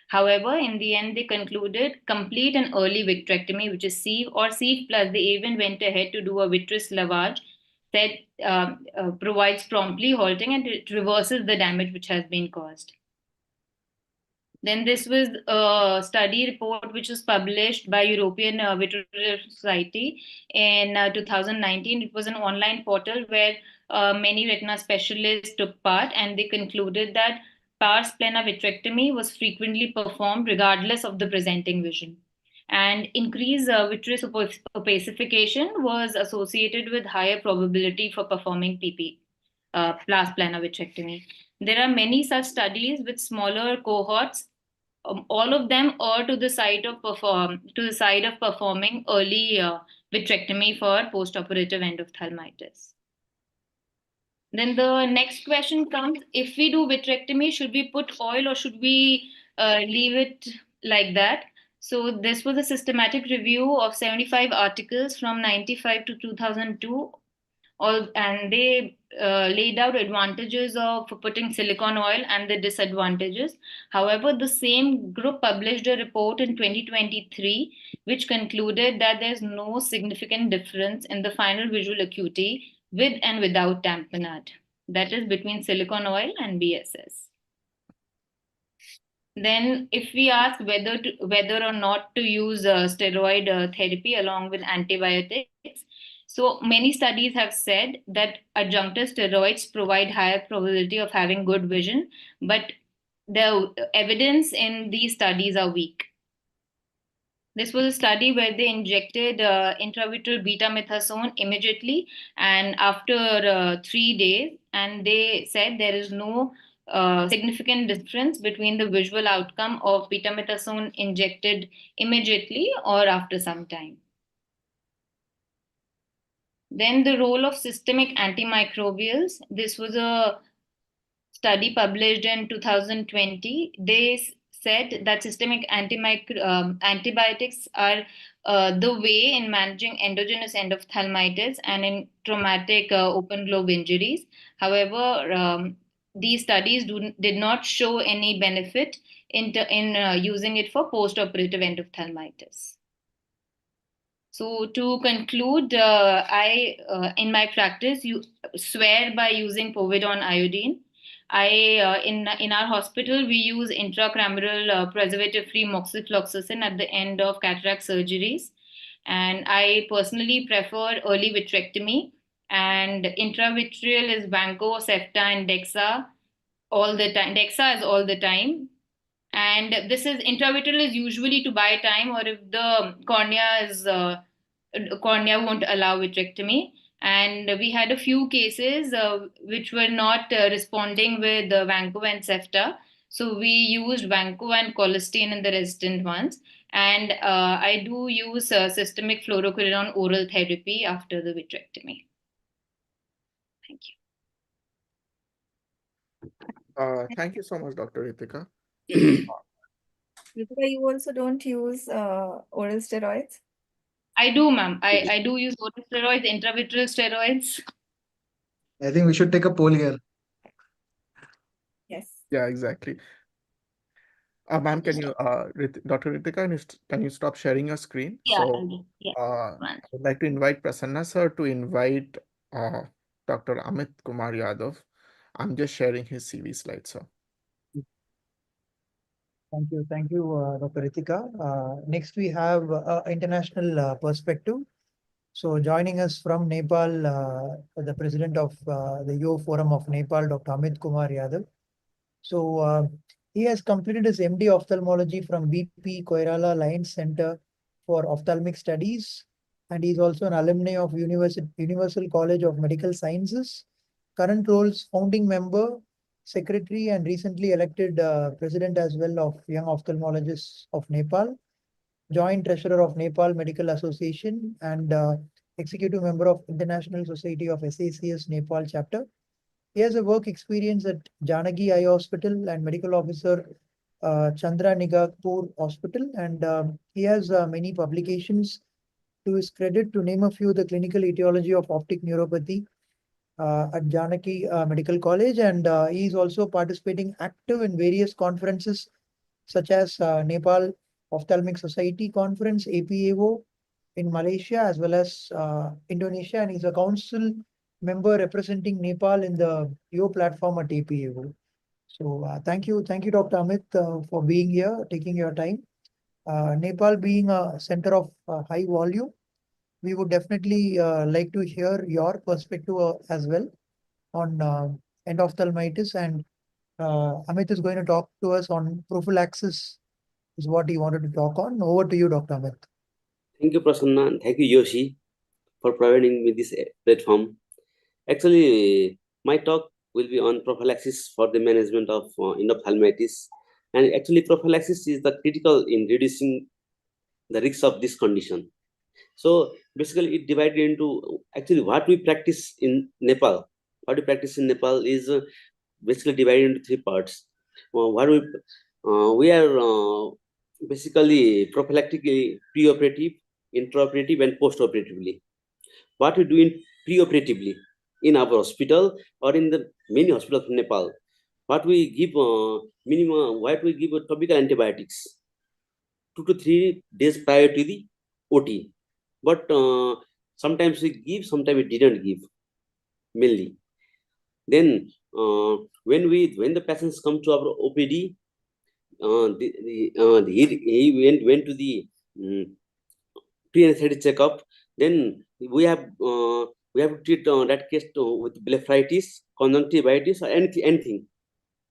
However, in the end, they concluded complete and early vitrectomy, which is SIEVE or SIEVE plus. They even went ahead to do a vitreous lavage that provides promptly halting, and it reverses the damage which has been caused. Then this was a study report which was published by European Vitreous Society in 2019. It was an online portal where many retina specialists took part, and they concluded that pars plana vitrectomy was frequently performed regardless of the presenting vision. And increased vitreous opacification was associated with higher probability for performing PP, pars plana vitrectomy. There are many such studies with smaller cohorts. All of them are to the side of performing early vitrectomy for postoperative endophthalmitis. Then the next question comes: if we do vitrectomy, should we put oil or should we leave it like that? So this was a systematic review of 75 articles from 95 to 2002, and they laid out advantages of putting silicone oil and the disadvantages. However, the same group published a report in 2023 which concluded that there's no significant difference in the final visual acuity with and without tamponade, that is between silicone oil and BSS. Then, if we ask whether or not to use steroid therapy along with antibiotics, so many studies have said that adjunctive steroids provide higher probability of having good vision, but the evidence in these studies are weak. This was a study where they injected intravitreal betamethasone immediately and after 3 days, and they said there is no significant difference between the visual outcome of betamethasone injected immediately or after some time. Then the role of systemic antimicrobials. This was a study published in 2020. They said that systemic antibiotics are the way in managing endogenous endophthalmitis and in traumatic open globe injuries. However, these studies did not show any benefit in using it for post-operative endophthalmitis. So to conclude, I in my practice swear by using povidone iodine. In our hospital we use intracameral preservative-free moxifloxacin at the end of cataract surgeries, and I personally prefer early vitrectomy. And intravitreal is Vanco, Septa, and Dexa all the time. Dexa is all the time. And this is intravitreal is usually to buy time, or if the cornea won't allow vitrectomy. And we had a few cases which were not responding with Vanco and Cefta. So we used Vanco and colistin in the resistant ones. And I do use systemic fluoroquinolone oral therapy after the vitrectomy. Thank you. Thank you so much, Dr. Ritika. Ritika, you also don't use oral steroids? I do, ma'am. I do use oral steroids, intravitreal steroids. I think we should take a poll here. Yes. Yeah, exactly. Ma'am, can you, Dr. Ritika, can you stop sharing your screen? Yeah, So, yeah. I would like to invite Prasanna sir to invite Dr. Amit Kumar Yadav. I'm just sharing his CV slide, sir. Thank you, Dr. Ritika. Next, we have international perspective. So joining us from Nepal, the president of the YO Forum of Nepal, Dr. Amit Kumar Yadav. So he has completed his MD ophthalmology from BP Koirala Lions Center for Ophthalmic Studies, and he's also an alumni of Universal College of Medical Sciences. Current roles: founding member, secretary, and recently elected president as well of Young Ophthalmologists of Nepal. Joint treasurer of Nepal Medical Association and executive member of International Society of SACS Nepal chapter. He has a work experience at Janagi Eye Hospital and medical officer Chandra Nigapur Hospital, and he has many publications to his credit. To name a few: the clinical etiology of optic neuropathy at Janaki Medical College, and he is also participating active in various conferences such as Nepal Ophthalmic Society Conference, APAO, in Malaysia as well as Indonesia, and he's a council member representing Nepal in the YO platform at APAO. So thank you, Dr. Amit, for being here, taking your time. Nepal being a center of high volume, we would definitely like to hear your perspective as well on endophthalmitis, and Amit is going to talk to us on prophylaxis, is what he wanted to talk on. Over to you, Dr. Amit. Thank you, Prasanna, and thank you, YOSI, for providing me this platform. Actually, my talk will be on prophylaxis for the management of endophthalmitis. And actually, prophylaxis is the critical in reducing the risks of this condition. So basically, it divided into actually what we practice in Nepal. What we practice in Nepal is basically divided into three parts. What we are basically prophylactically, preoperative, intraoperative, and postoperatively. What we do in preoperatively in our hospital or in the many hospitals in Nepal, what we give minimum, what we give topical antibiotics 2 to 3 days prior to the OT. But sometimes we give, sometimes we didn't give, mainly. Then when the patients come to our OPD, he went to the pre-anesthetic checkup. Then we have to treat that case with blepharitis, conjunctivitis, or anything.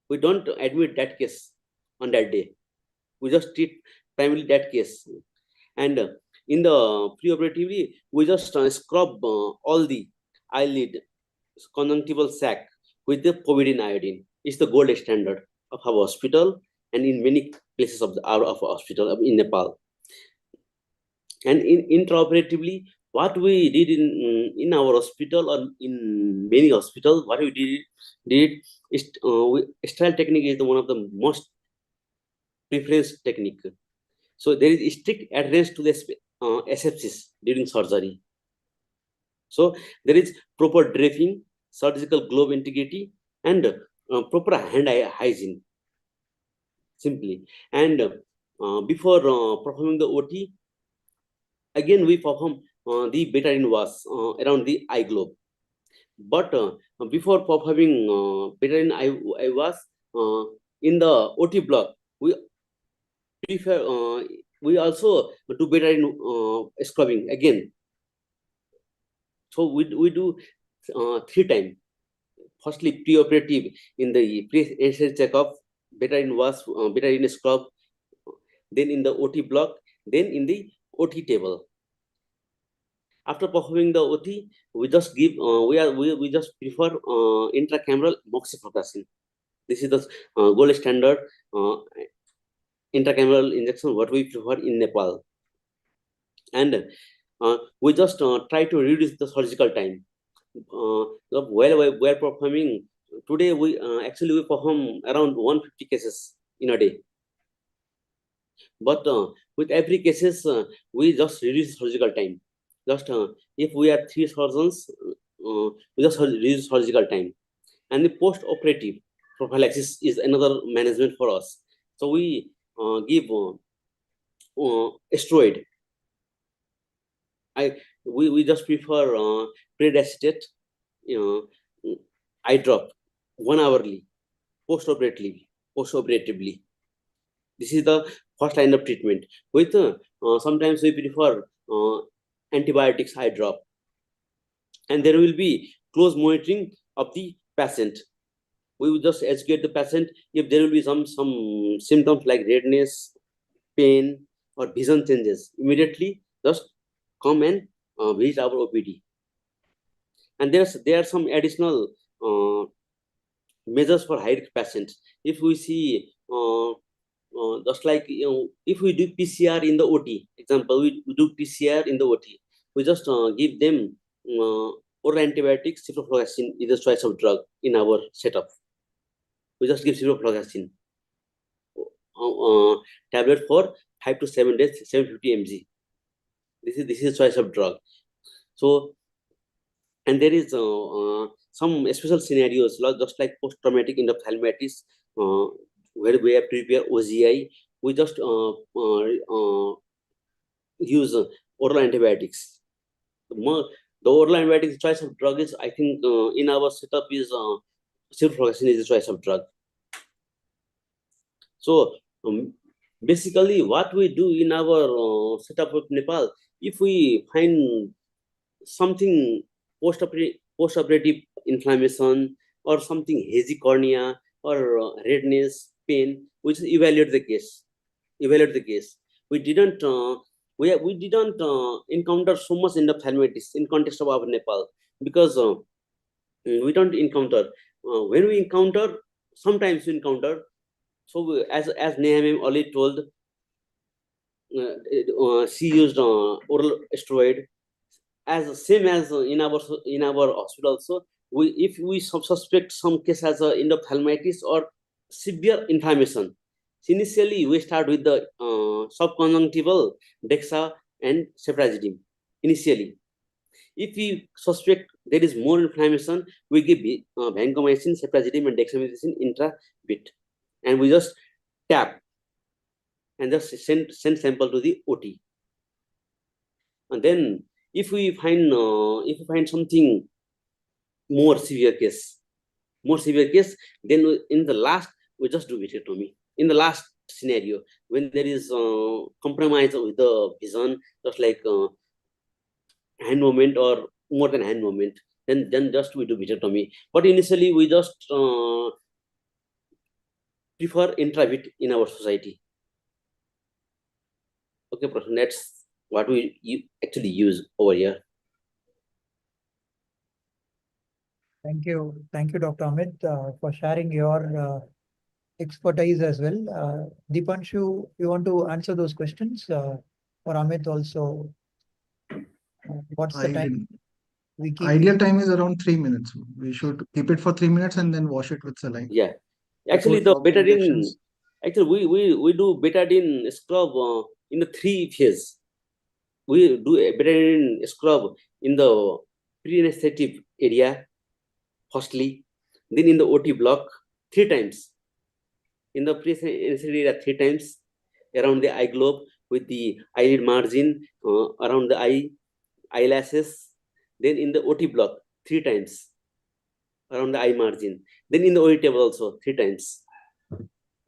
We don't admit that case on that day. We just treat primarily that case. And in the preoperatively, we just scrub all the eyelid, conjunctival sac with the povidone iodine. It's the gold standard of our hospital and in many places of our hospital in Nepal. And intraoperatively, what we did in our hospital or in many hospitals, what we did is sterile technique is one of the most preference technique. So there is strict adherence to the asepsis during surgery. So there is proper draping, surgical glove integrity, and proper hand hygiene. Simply, and before performing the OT, again we perform the betadine wash around the eye globe. But before performing betadine eye wash in the OT block, we prefer we also do betadine scrubbing again. So we do 3 times. Firstly, preoperative in the pre-anesthetic checkup, betadine wash, betadine scrub, then in the OT block, then in the OT table. After performing the OT, we just give we just prefer intracameral moxifloxacin. This is the gold standard intracameral injection what we prefer in Nepal. And we just try to reduce the surgical time. While we are performing today, we actually we perform around 150 cases in a day. But with every cases, we just reduce surgical time. Just if we are 3 surgeons, we just reduce surgical time. And the post-operative prophylaxis is another management for us. So we give steroid. We just prefer predacetate, eye drop 1 hourly, postoperatively. This is the first line of treatment. With sometimes we prefer antibiotics eye drop, and there will be close monitoring of the patient. We will just educate the patient if there will be some symptoms like redness, pain, or vision changes. Immediately, just come and visit our OPD. And there are some additional measures for high risk patients. If we see just like if we do PCR in the OT, example, we do PCR in the OT, we just give them oral antibiotics. Ciprofloxacin is the choice of drug in our setup. We just give ciprofloxacin tablet for 5 to 7 days, 750 mg. This is choice of drug. So, and there is some special scenarios just like post-traumatic endophthalmitis, where we have to prepare OGI. We just use oral antibiotics. The oral antibiotics choice of drug is, I think, in our setup is ciprofloxacin is the choice of drug. So basically, what we do in our setup of Nepal, if we find something post-operative inflammation or something hazy cornea or redness, pain, we just evaluate the case. We didn't encounter so much endophthalmitis in context of our Nepal, because we don't encounter. When we encounter, sometimes we encounter. So as Nehamim Ali told, she used oral steroid as same as in our hospital. So if we suspect some case as endophthalmitis or severe inflammation, So initially, we start with the subconjunctival DEXA and ceftazidime. Initially, if we suspect there is more inflammation, we give vancomycin, ceftazidime, and dexamethasone intra-bit, and we just tap and just send sample to the OT. And then if we find something more severe case, then in the last we just do vitrectomy. In the last scenario, when there is compromise with the vision, just like hand movement or more than hand movement, then just we do vitrectomy. But initially we just prefer intravit in our society. Okay, Prashant, that's what we actually use over here. Thank you, Dr. Amit, for sharing your expertise as well. Dipanshu, you want to answer those questions, or Amit also? What's the time? Ideal time is around 3 minutes. We should keep it for 3 minutes and then wash it with saline. Yeah, actually the betadine. Actually, we do betadine scrub in the 3 phase. We do a betadine scrub in the pre-anesthetic area, firstly, then in the OT block 3 times. In the pre-anesthetic area 3 times, around the eye globe with the eyelid margin, around the eyelashes. Then in the OT block 3 times around the eye margin. Then in the OT table also 3 times.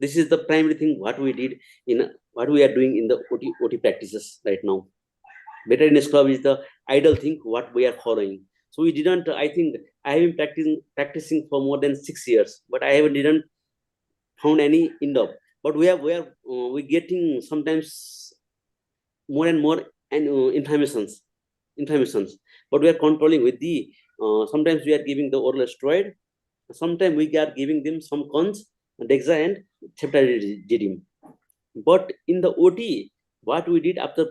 This is the primary thing what we did in what we are doing in the OT practices right now. Betadine scrub is the ideal thing what we are following. So we didn't. I think I have been practicing for more than 6 years, but I didn't found any end up. But we getting sometimes more and more and inflammations. But we are controlling with the. Sometimes we are giving the oral steroid. Sometimes we are giving them some cons, dexa and ceftazidime. But in the OT, what we did after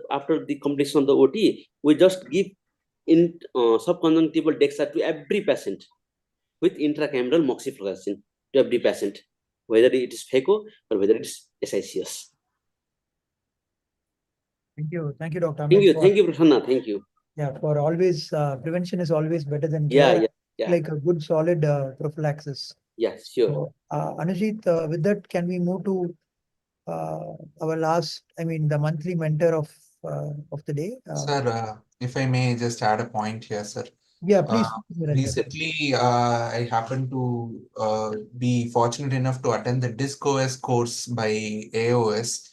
the completion of the OT, we just give in subconjunctival dexa to every patient with intracameral moxifloxacin to every patient, whether it is phaco or whether it is SICS. Thank you, Dr. Amit. Thank you, Prasanna. Thank you. Yeah, for always prevention is always better than cure. Yeah. Like a good solid prophylaxis. Yes, sure. So, Anujit, with that, can we move to our last, the monthly mentor of the day? Sir, if I may just add a point here, sir. Yeah, please. Recently, I happened to be fortunate enough to attend the DiscOS course by AOS,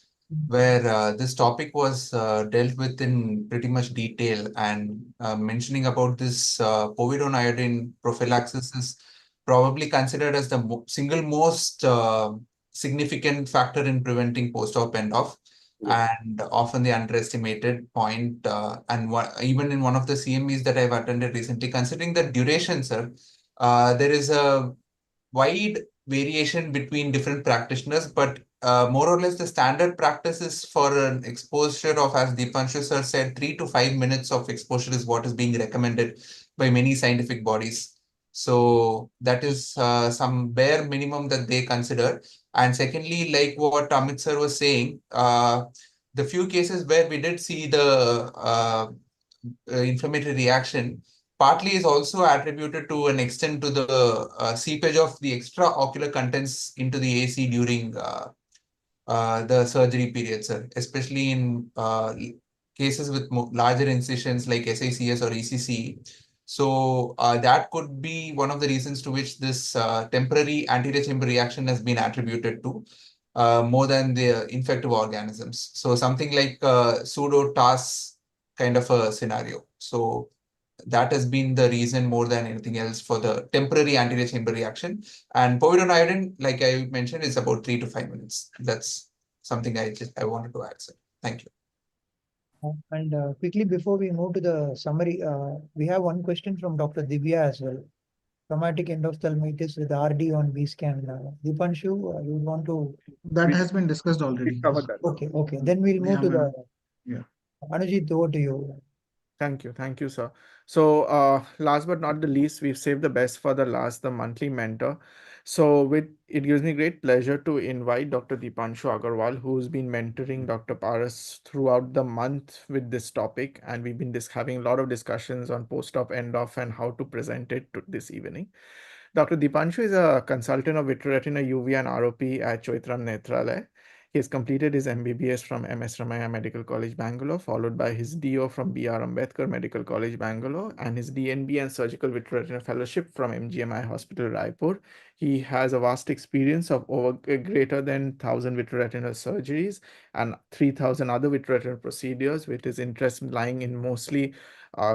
where this topic was dealt with in pretty much detail, and mentioning about this povidone iodine prophylaxis is probably considered as the single most significant factor in preventing post-op end-off. And often the underestimated point, and even in one of the CMEs that I've attended recently, considering the duration, sir, there is a wide variation between different practitioners, but more or less the standard practice is for an exposure of, as Dipanshu sir said, 3 to 5 minutes of exposure is what is being recommended by many scientific bodies. So that is some bare minimum that they consider. And secondly, like what Amit sir was saying, the few cases where we did see the inflammatory reaction partly is also attributed to an extent to the seepage of the extraocular contents into the AC during the surgery period, sir, especially in cases with larger incisions like SICS or ECC. So that could be one of the reasons to which this temporary anterior chamber reaction has been attributed to more than the infective organisms. So something like pseudo TAS kind of a scenario. So that has been the reason more than anything else for the temporary anterior chamber reaction. And povidone iodine, like I mentioned, is about 3 to 5 minutes. That's something I wanted to add, sir. Thank you. And quickly, before we move to the summary, we have one question from Dr. Divya as well. Traumatic endophthalmitis with RD on B-scan. Dipanshu, you want to? That has been discussed already. Okay. Then we'll move to the. Yeah. Anujit, over to you. Thank you, sir. So last but not the least, we've saved the best for the last, the monthly mentor. So it gives me great pleasure to invite Dr. Dipanshu Agarwal, who's been mentoring Dr. Paras throughout the month with this topic, and we've been having a lot of discussions on post-op, end-off, and how to present it this evening. Dr. Dipanshu is a consultant of vitreoretina UV and ROP at Choitram Nethralaya. He has completed his MBBS from MS Ramaya Medical College, Bangalore, followed by his DO from BR Ambedkar Medical College, Bangalore, and his DNB and Surgical Vitreoretina Fellowship from MGMI Hospital, Raipur. He has a vast experience of over greater than 1,000 vitreoretinal surgeries and 3,000 other vitreoretinal procedures, with his interest lying in mostly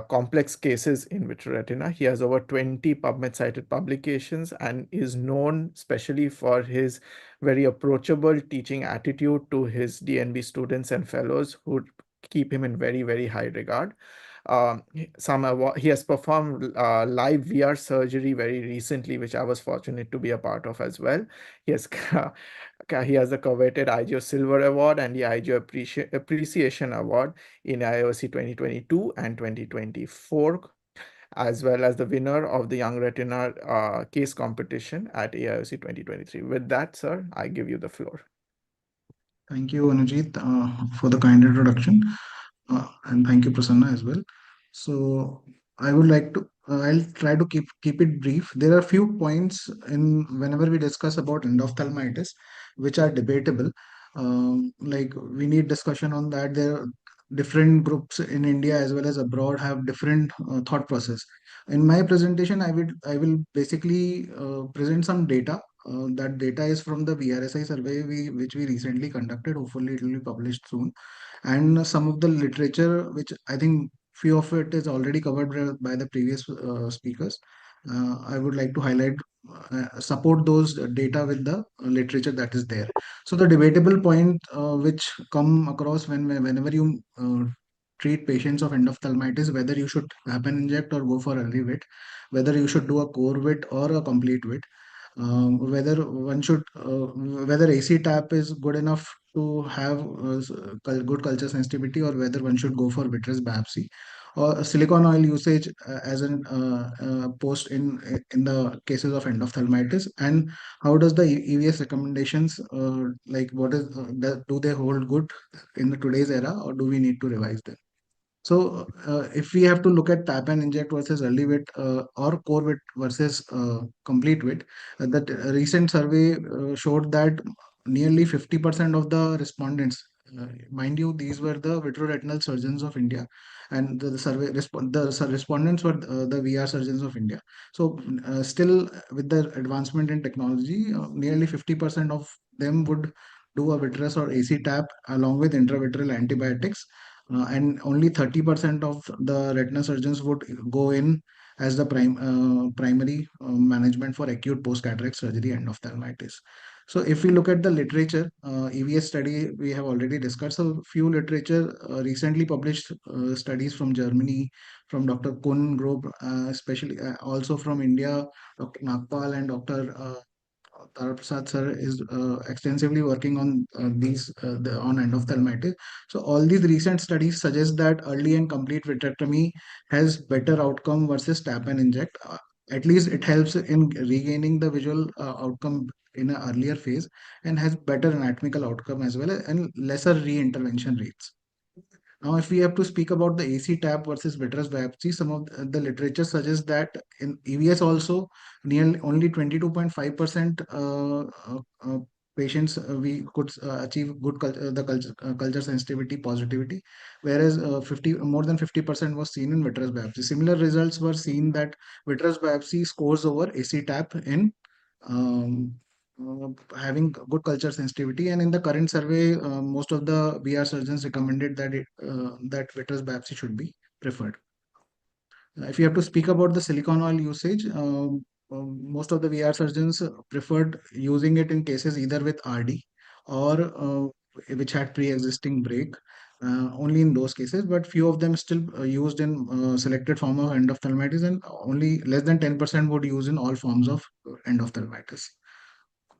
complex cases in vitreoretina. He has over 20 PubMed cited publications and is known especially for his very approachable teaching attitude to his DNB students and fellows who keep him in very, very high regard. He has performed live VR surgery very recently, which I was fortunate to be a part of as well. He has he has the coveted IGO Silver Award and the IGO Appreciation Award in IOC 2022 and 2024, as well as the winner of the Young Retina case competition at AIOC 2023. With that, sir, I give you the floor. Thank you, Anujit, for the kind introduction. And thank you, Prasanna, as well. So I would like to, I'll try to keep it brief. There are a few points in whenever we discuss about endophthalmitis, which are debatable. Like we need discussion on that. There are different groups in India as well as abroad have different thought process. In my presentation, I will basically present some data. That data is from the VRSI survey which we recently conducted. Hopefully, it will be published soon, and some of the literature which I think few of it is already covered by the previous speakers. I would like to highlight, support those data with the literature that is there. So the debatable point which come across whenever you treat patients of endophthalmitis, whether you should happen inject or go for early vit, whether you should do a core vit or a complete vit, whether one should whether AC tap is good enough to have good culture sensitivity, or whether one should go for vitreous biopsy or silicone oil usage as an post in the cases of endophthalmitis, and how does the EVS recommendations like what is do they hold good in the today's era, or do we need to revise them? So, if we have to look at tap and inject versus early wit or core wit versus complete wit, that recent survey showed that nearly 50% of the respondents, mind you, these were the vitreoretinal surgeons of India, and the survey respondents were the VR surgeons of India. So, still with the advancement in technology, nearly 50% of them would do a vitreous or AC tap along with intravitreal antibiotics, and only 30% of the retina surgeons would go in as the primary management for acute post-cataract surgery and ophthalmitis. So if we look at the literature, EVS study we have already discussed. So few literature recently published studies from Germany, from Dr. Kun group, especially also from India, Dr. Nagpal and Dr. Tara Prasad sir is extensively working on on endophthalmitis. So all these recent studies suggest that early and complete vitrectomy has better outcome versus tap and inject. At least it helps in regaining the visual outcome in an earlier phase, and has better anatomical outcome as well, and lesser re-intervention rates. Now, if we have to speak about the AC tap versus vitreous biopsy, some of the literature suggests that in EVS also, nearly only 22.5% patients we could achieve good culture sensitivity positivity, whereas 50 more than 50% was seen in vitreous biopsy. Similar results were seen that vitreous biopsy scores over AC tap in um, having good culture sensitivity. And in the current survey, most of the VR surgeons recommended that that vitreous biopsy should be preferred. If you have to speak about the silicone oil usage, most of the VR surgeons preferred using it in cases either with RD or which had pre-existing break. Only in those cases, but few of them still used in selected form of endophthalmitis, and only less than 10% would use in all forms of endophthalmitis.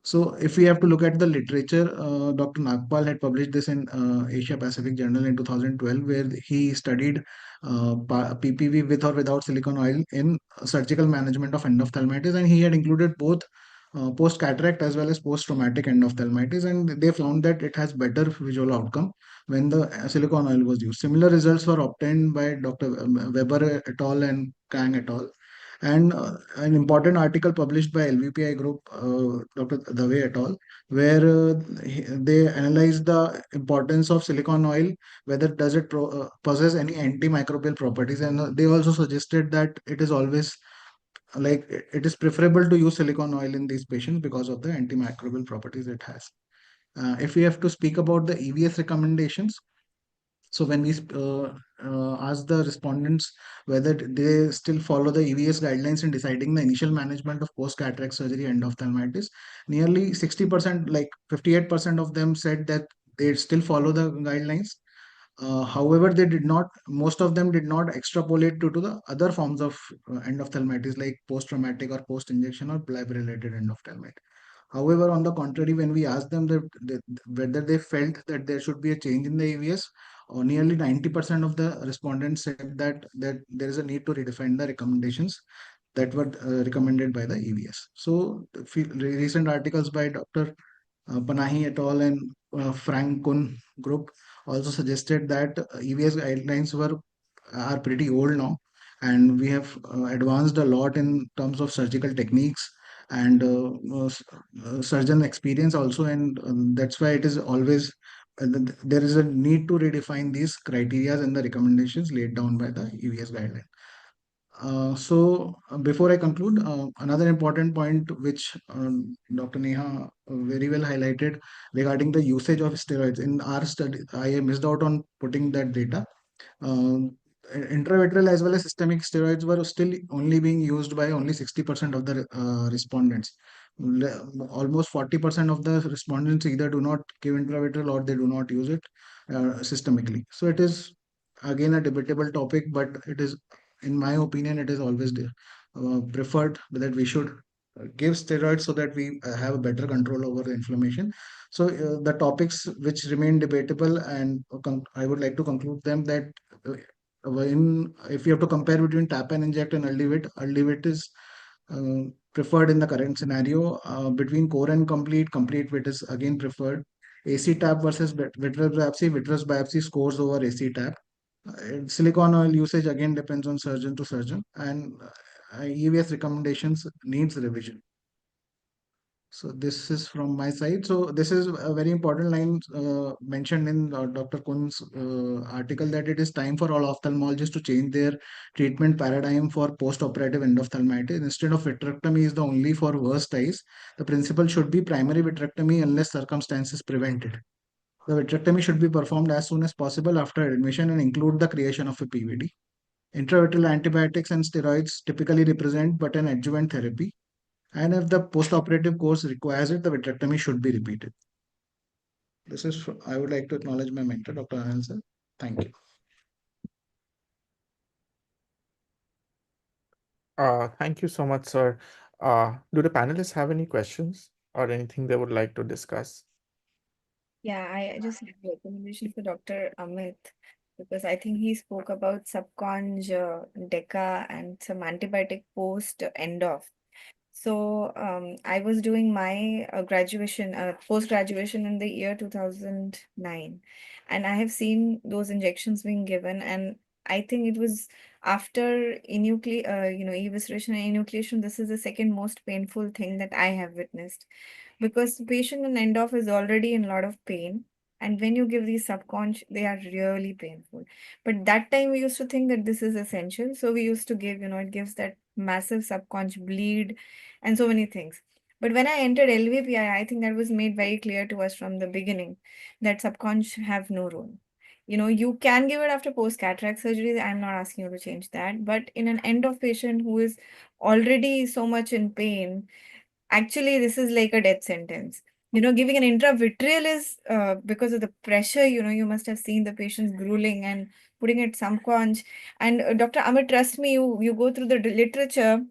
So if we have to look at the literature, Dr. Nagpal had published this in Asia Pacific Journal in 2012, where he studied PPV with or without silicone oil in surgical management of endophthalmitis, and he had included both post cataract as well as post traumatic endophthalmitis, and they found that it has better visual outcome when the silicone oil was used. Similar results were obtained by Dr. Weber et al. And Kang et al. And an important article published by LVPI group, Dr. Dave et al., where they analyzed the importance of silicone oil, whether does it possess any antimicrobial properties, and they also suggested that it is always like it is preferable to use silicone oil in these patients because of the antimicrobial properties it has. If we have to speak about the EVS recommendations, so when we ask the respondents whether they still follow the EVS guidelines in deciding the initial management of post-cataract surgery endophthalmitis, nearly 60%, like 58% of them said that they still follow the guidelines. However, most of them did not extrapolate to the other forms of endophthalmitis like post-traumatic or post-injection or bleb-related endophthalmitis. However, on the contrary, when we asked them whether they felt that there should be a change in the EVS, nearly 90% of the respondents said that there is a need to redefine the recommendations that were recommended by the EVS. So, recent articles by Dr. Panahi et al. And Frank Kuhn group also suggested that EVS guidelines are pretty old now, and we have advanced a lot in terms of surgical techniques and surgeon experience also, and that's why it is always there is a need to redefine these criteria and the recommendations laid down by the EVS guideline. Before I conclude, another important point which Dr. Neha very well highlighted regarding the usage of steroids in our study, I missed out on putting that data. Intravitreal as well as systemic steroids were still only being used by only 60% of the respondents. Almost 40% of the respondents either do not give intravitreal or they do not use it systemically. So it is again a debatable topic, but it is, in my opinion, it is always preferred that we should give steroids so that we have a better control over the inflammation. So the topics which remain debatable, and I would like to conclude them that if you have to compare between tap and inject and early wit is preferred in the current scenario. Between core and complete wit is again preferred. AC tap versus vitreous biopsy scores over AC tap. Silicone oil usage again depends on surgeon to surgeon, and EVS recommendations needs revision. So this is from my side. So this is a very important line mentioned in Dr. Kun's article, that it is time for all ophthalmologists to change their treatment paradigm for post-operative endophthalmitis. Instead of vitrectomy is the only for worst eyes, the principle should be primary vitrectomy unless circumstances prevent it. The vitrectomy should be performed as soon as possible after admission and include the creation of a PVD. Intravitreal antibiotics and steroids typically represent but an adjuvant therapy, and if the post-operative course requires it, the vitrectomy should be repeated. I would like to acknowledge my mentor, Dr. Anand sir. Thank you. Thank you so much, sir. Do the panelists have any questions or anything they would like to discuss? Yeah, I just have a recommendation for Dr. Amit, because I think he spoke about subconj, DECA, and some antibiotic post end off. So I was doing my post graduation in the year 2009, and I have seen those injections being given, and I think it was after evisceration and enucleation. This is the second most painful thing that I have witnessed, because the patient in end off is already in a lot of pain, and when you give these subconch, they are really painful. But that time we used to think that this is essential, so we used to give, it gives that massive subconch bleed and so many things. But when I entered LVPI, I think that was made very clear to us from the beginning that subconch have no role. You can give it after post cataract surgery. I'm not asking you to change that, but in an end of patient who is already so much in pain, actually, this is like a death sentence. Giving an intravitreal is because of the pressure, you must have seen the patients grueling and putting it subconch. And Dr. Amit, trust me, you go through the literature,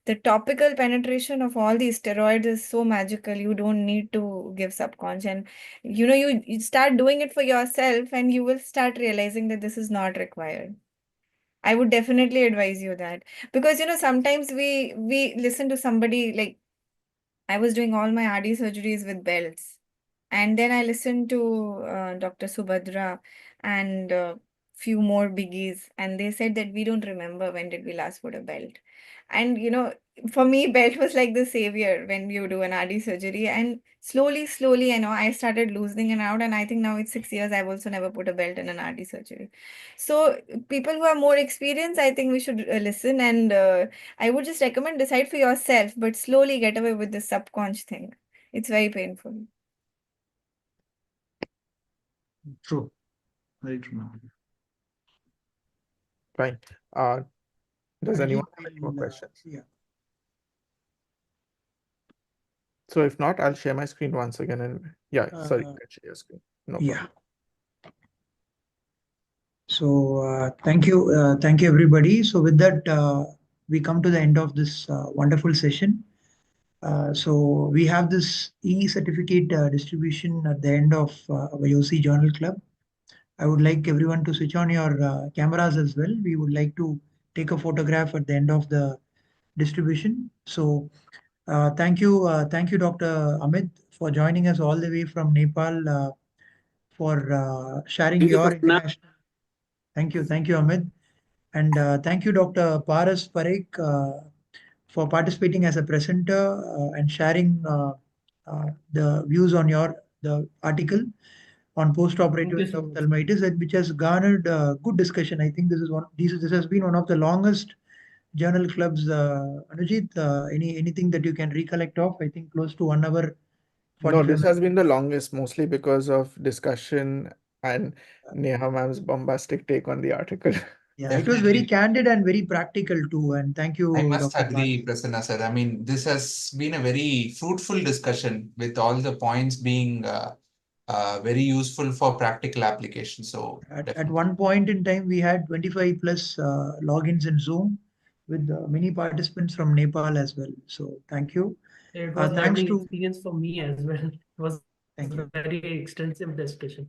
the topical penetration of all these steroids is so magical. You don't need to give subconch. And, you start doing it for yourself and you will start realizing that this is not required. I would definitely advise you that, because, sometimes we listen to somebody like, I was doing all my RD surgeries with belts. And then I listened to Dr. Subhadra and few more biggies, and they said that we don't remember when did we last put a belt. And for me, belt was like the savior when you do an RD surgery. And slowly, I started losing it out, and I think now it's 6 years. I've also never put a belt in an RD surgery. So people who are more experienced, I think we should listen, and I would just recommend decide for yourself, but slowly get away with the subconscious thing. It's very painful. True. Very true. Fine. Does anyone have any more I'll, questions? yeah. So if not, I'll share my screen once again and sorry, you can share your screen. No Yeah. problem. So thank you everybody. So with that, we come to the end of this wonderful session. So we have this e-certificate distribution at the end of our YOSI Journal Club. I would like everyone to switch on your cameras as well. We would like to take a photograph at the end of the distribution. So thank you, Dr. Amit, for joining us all the way from Nepal for sharing Thank you, your Prasanna. international. Thank you, Amit, and thank you, Dr. Paras Parekh, for participating as a presenter and sharing the views on the article on post-operative Thank you so much. endophthalmitis, and which has garnered good discussion. I think this has been one of the longest journal clubs. Anujit, anything that you can recollect of? I think close to 1 hour, No, 45 this has minutes. been the longest, mostly because of discussion and Neha ma'am's bombastic take on the article. Yeah, it was very Definitely. candid and very practical too. And thank you, I must Dr. agree, Prasanna sir. I mean, this has been a very fruitful discussion with all the points being very useful for practical application. So At one point in time, we had 25 plus logins in Zoom with many participants from Nepal as well. So thank you. It was Thanks learning to experience for me as well. It was Thank you. very extensive discussion.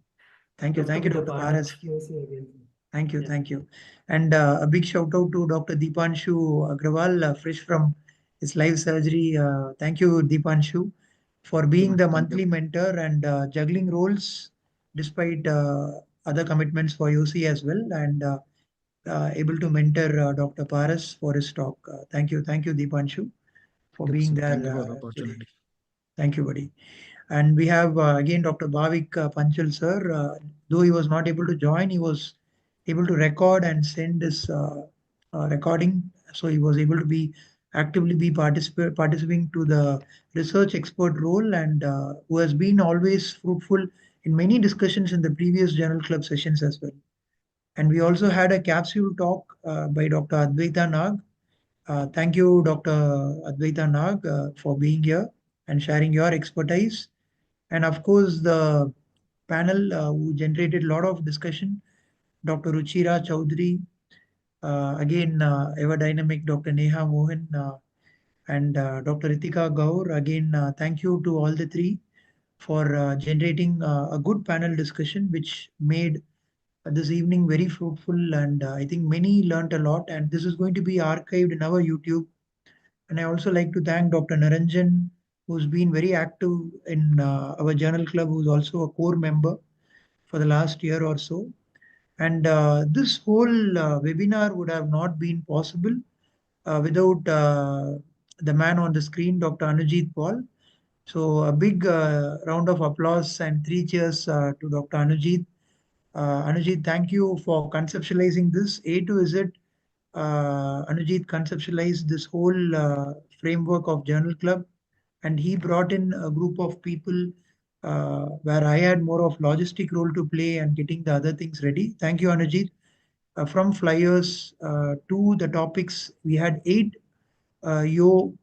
Thank you. Love to Thank be you, the Dr. part of Paras. QC again. Thank you. Yeah. Thank you. And a big shout out to Dr. Deepanshu Agrawal, fresh from his live surgery. Thank you, Deepanshu, for being the monthly mentor and juggling roles despite other commitments for UC as well, and able to mentor Dr. Paras for his talk. Thank you. Thank you, Deepanshu, for being there. Thank you for the opportunity. Thank you, buddy. And we have again Dr. Bhavik Panchal sir. Though he was not able to join, he was able to record and send this recording. So he was able to be actively participating to the research expert role, and who has been always fruitful in many discussions in the previous journal club sessions as well. And we also had a capsule talk by Dr. Advaita Nag. Thank you, Dr. Advaita Nag, for being here and sharing your expertise. And of course, the panel who generated a lot of discussion, Dr. Ruchira Chaudhary, again, ever dynamic Dr. Neha Mohan, and Dr. Ritika Gaur. Again, thank you to all the three for generating a good panel discussion, which made this evening very fruitful. And I think many learned a lot. And this is going to be archived in our YouTube. And I also like to thank Dr. Naranjan, who's been very active in our journal club, who's also a core member for the last year or so. And this whole webinar would have not been possible without the man on the screen, Dr. Anujit Paul. So a big round of applause and 3 cheers to Dr. Anujit. Anujit, thank you for conceptualizing this A to Z. Anujit conceptualized this whole framework of Journal Club, and he brought in a group of people where I had more of logistic role to play and getting the other things ready. Thank you, Anujit. From flyers to the topics, we had 8 yo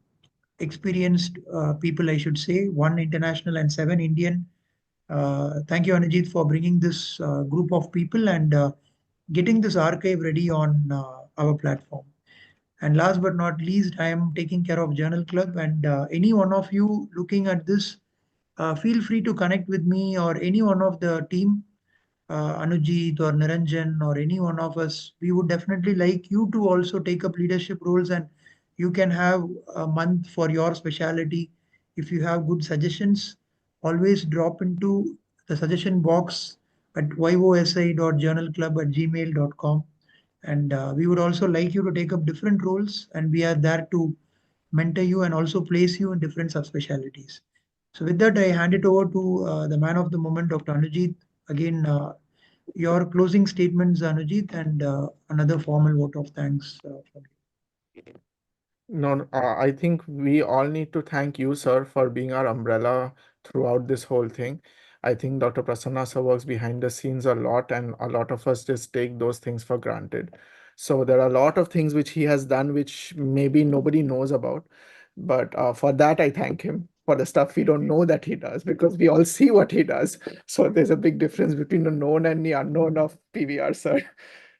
experienced people, I should say, 1 international and 7 Indian. Thank you, Anujit, for bringing this group of people and getting this archive ready on our platform. And last but not least, I am taking care of Journal Club, and any one of you looking at this, feel free to connect with me or any one of the team, Anujit or Niranjan or any one of us. We would definitely like you to also take up leadership roles, and you can have a month for your specialty if you have good suggestions, always drop into the suggestion box at yosi.journalclub@gmail.com. And we would also like you to take up different roles, and we are there to mentor you and also place you in different subspecialties. So with that, I hand it over to the man of the moment, Dr. Anujit. Again, your closing statements, Anujit, and another formal vote of thanks from you. No, I think we all need to thank you, sir, for being our umbrella throughout this whole thing. I think Dr. Prasanna sir works behind the scenes a lot, and a lot of us just take those things for granted. So there are a lot of things which he has done which maybe nobody knows about. But for that, I thank him. For the stuff we don't know that he does, because we all see what he does. So there's a big difference between the known and the unknown of PVR, sir.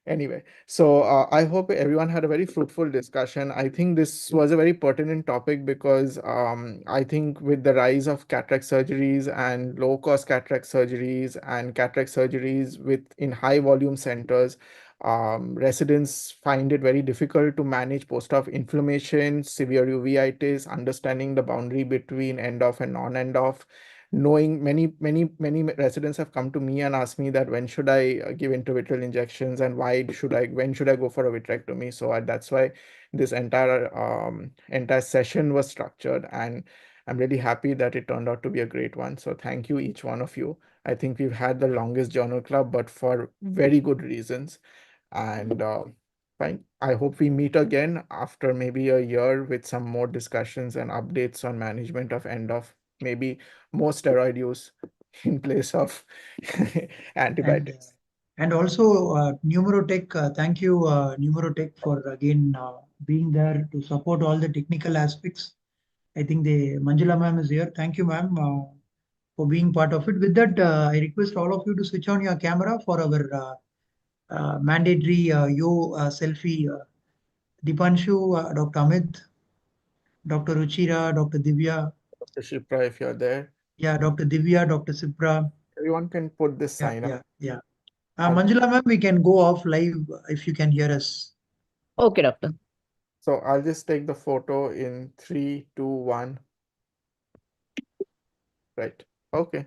Anyway, so I hope everyone had a very fruitful discussion. I think this was a very pertinent topic because I think with the rise of cataract surgeries and low-cost cataract surgeries and cataract surgeries with in high volume centers, residents find it very difficult to manage post-op inflammation, severe uveitis, understanding the boundary between end-off and non-end off. Knowing many residents have come to me and asked me that when should I give intravitreal injections and when should I go for a vitrectomy. So that's why this entire session was structured, and I'm really happy that it turned out to be a great one. So thank you, each one of you. I think we've had the longest journal club, but for very good reasons. And fine, I hope we meet again after maybe a year with some more discussions and updates on management of end of maybe more steroid use in place of antibiotics. And also, Numerotech, thank you, Numerotech, for again being there to support all the technical aspects. I think the Manjula ma'am is here. Thank you, ma'am, for being part of it. With that, I request all of you to switch on your camera for our mandatory selfie. Dipanshu, Dr. Amit, Dr. Ruchira, Dr. Divya. Dr. Shipra, if you're there. Yeah, Dr. Divya, Dr. Sipra. Everyone can put this sign up. Yeah. Manjula ma'am, we can go off live if you can hear us. Okay, doctor. So I'll just take the photo in 3, 2, 1. Right. Okay.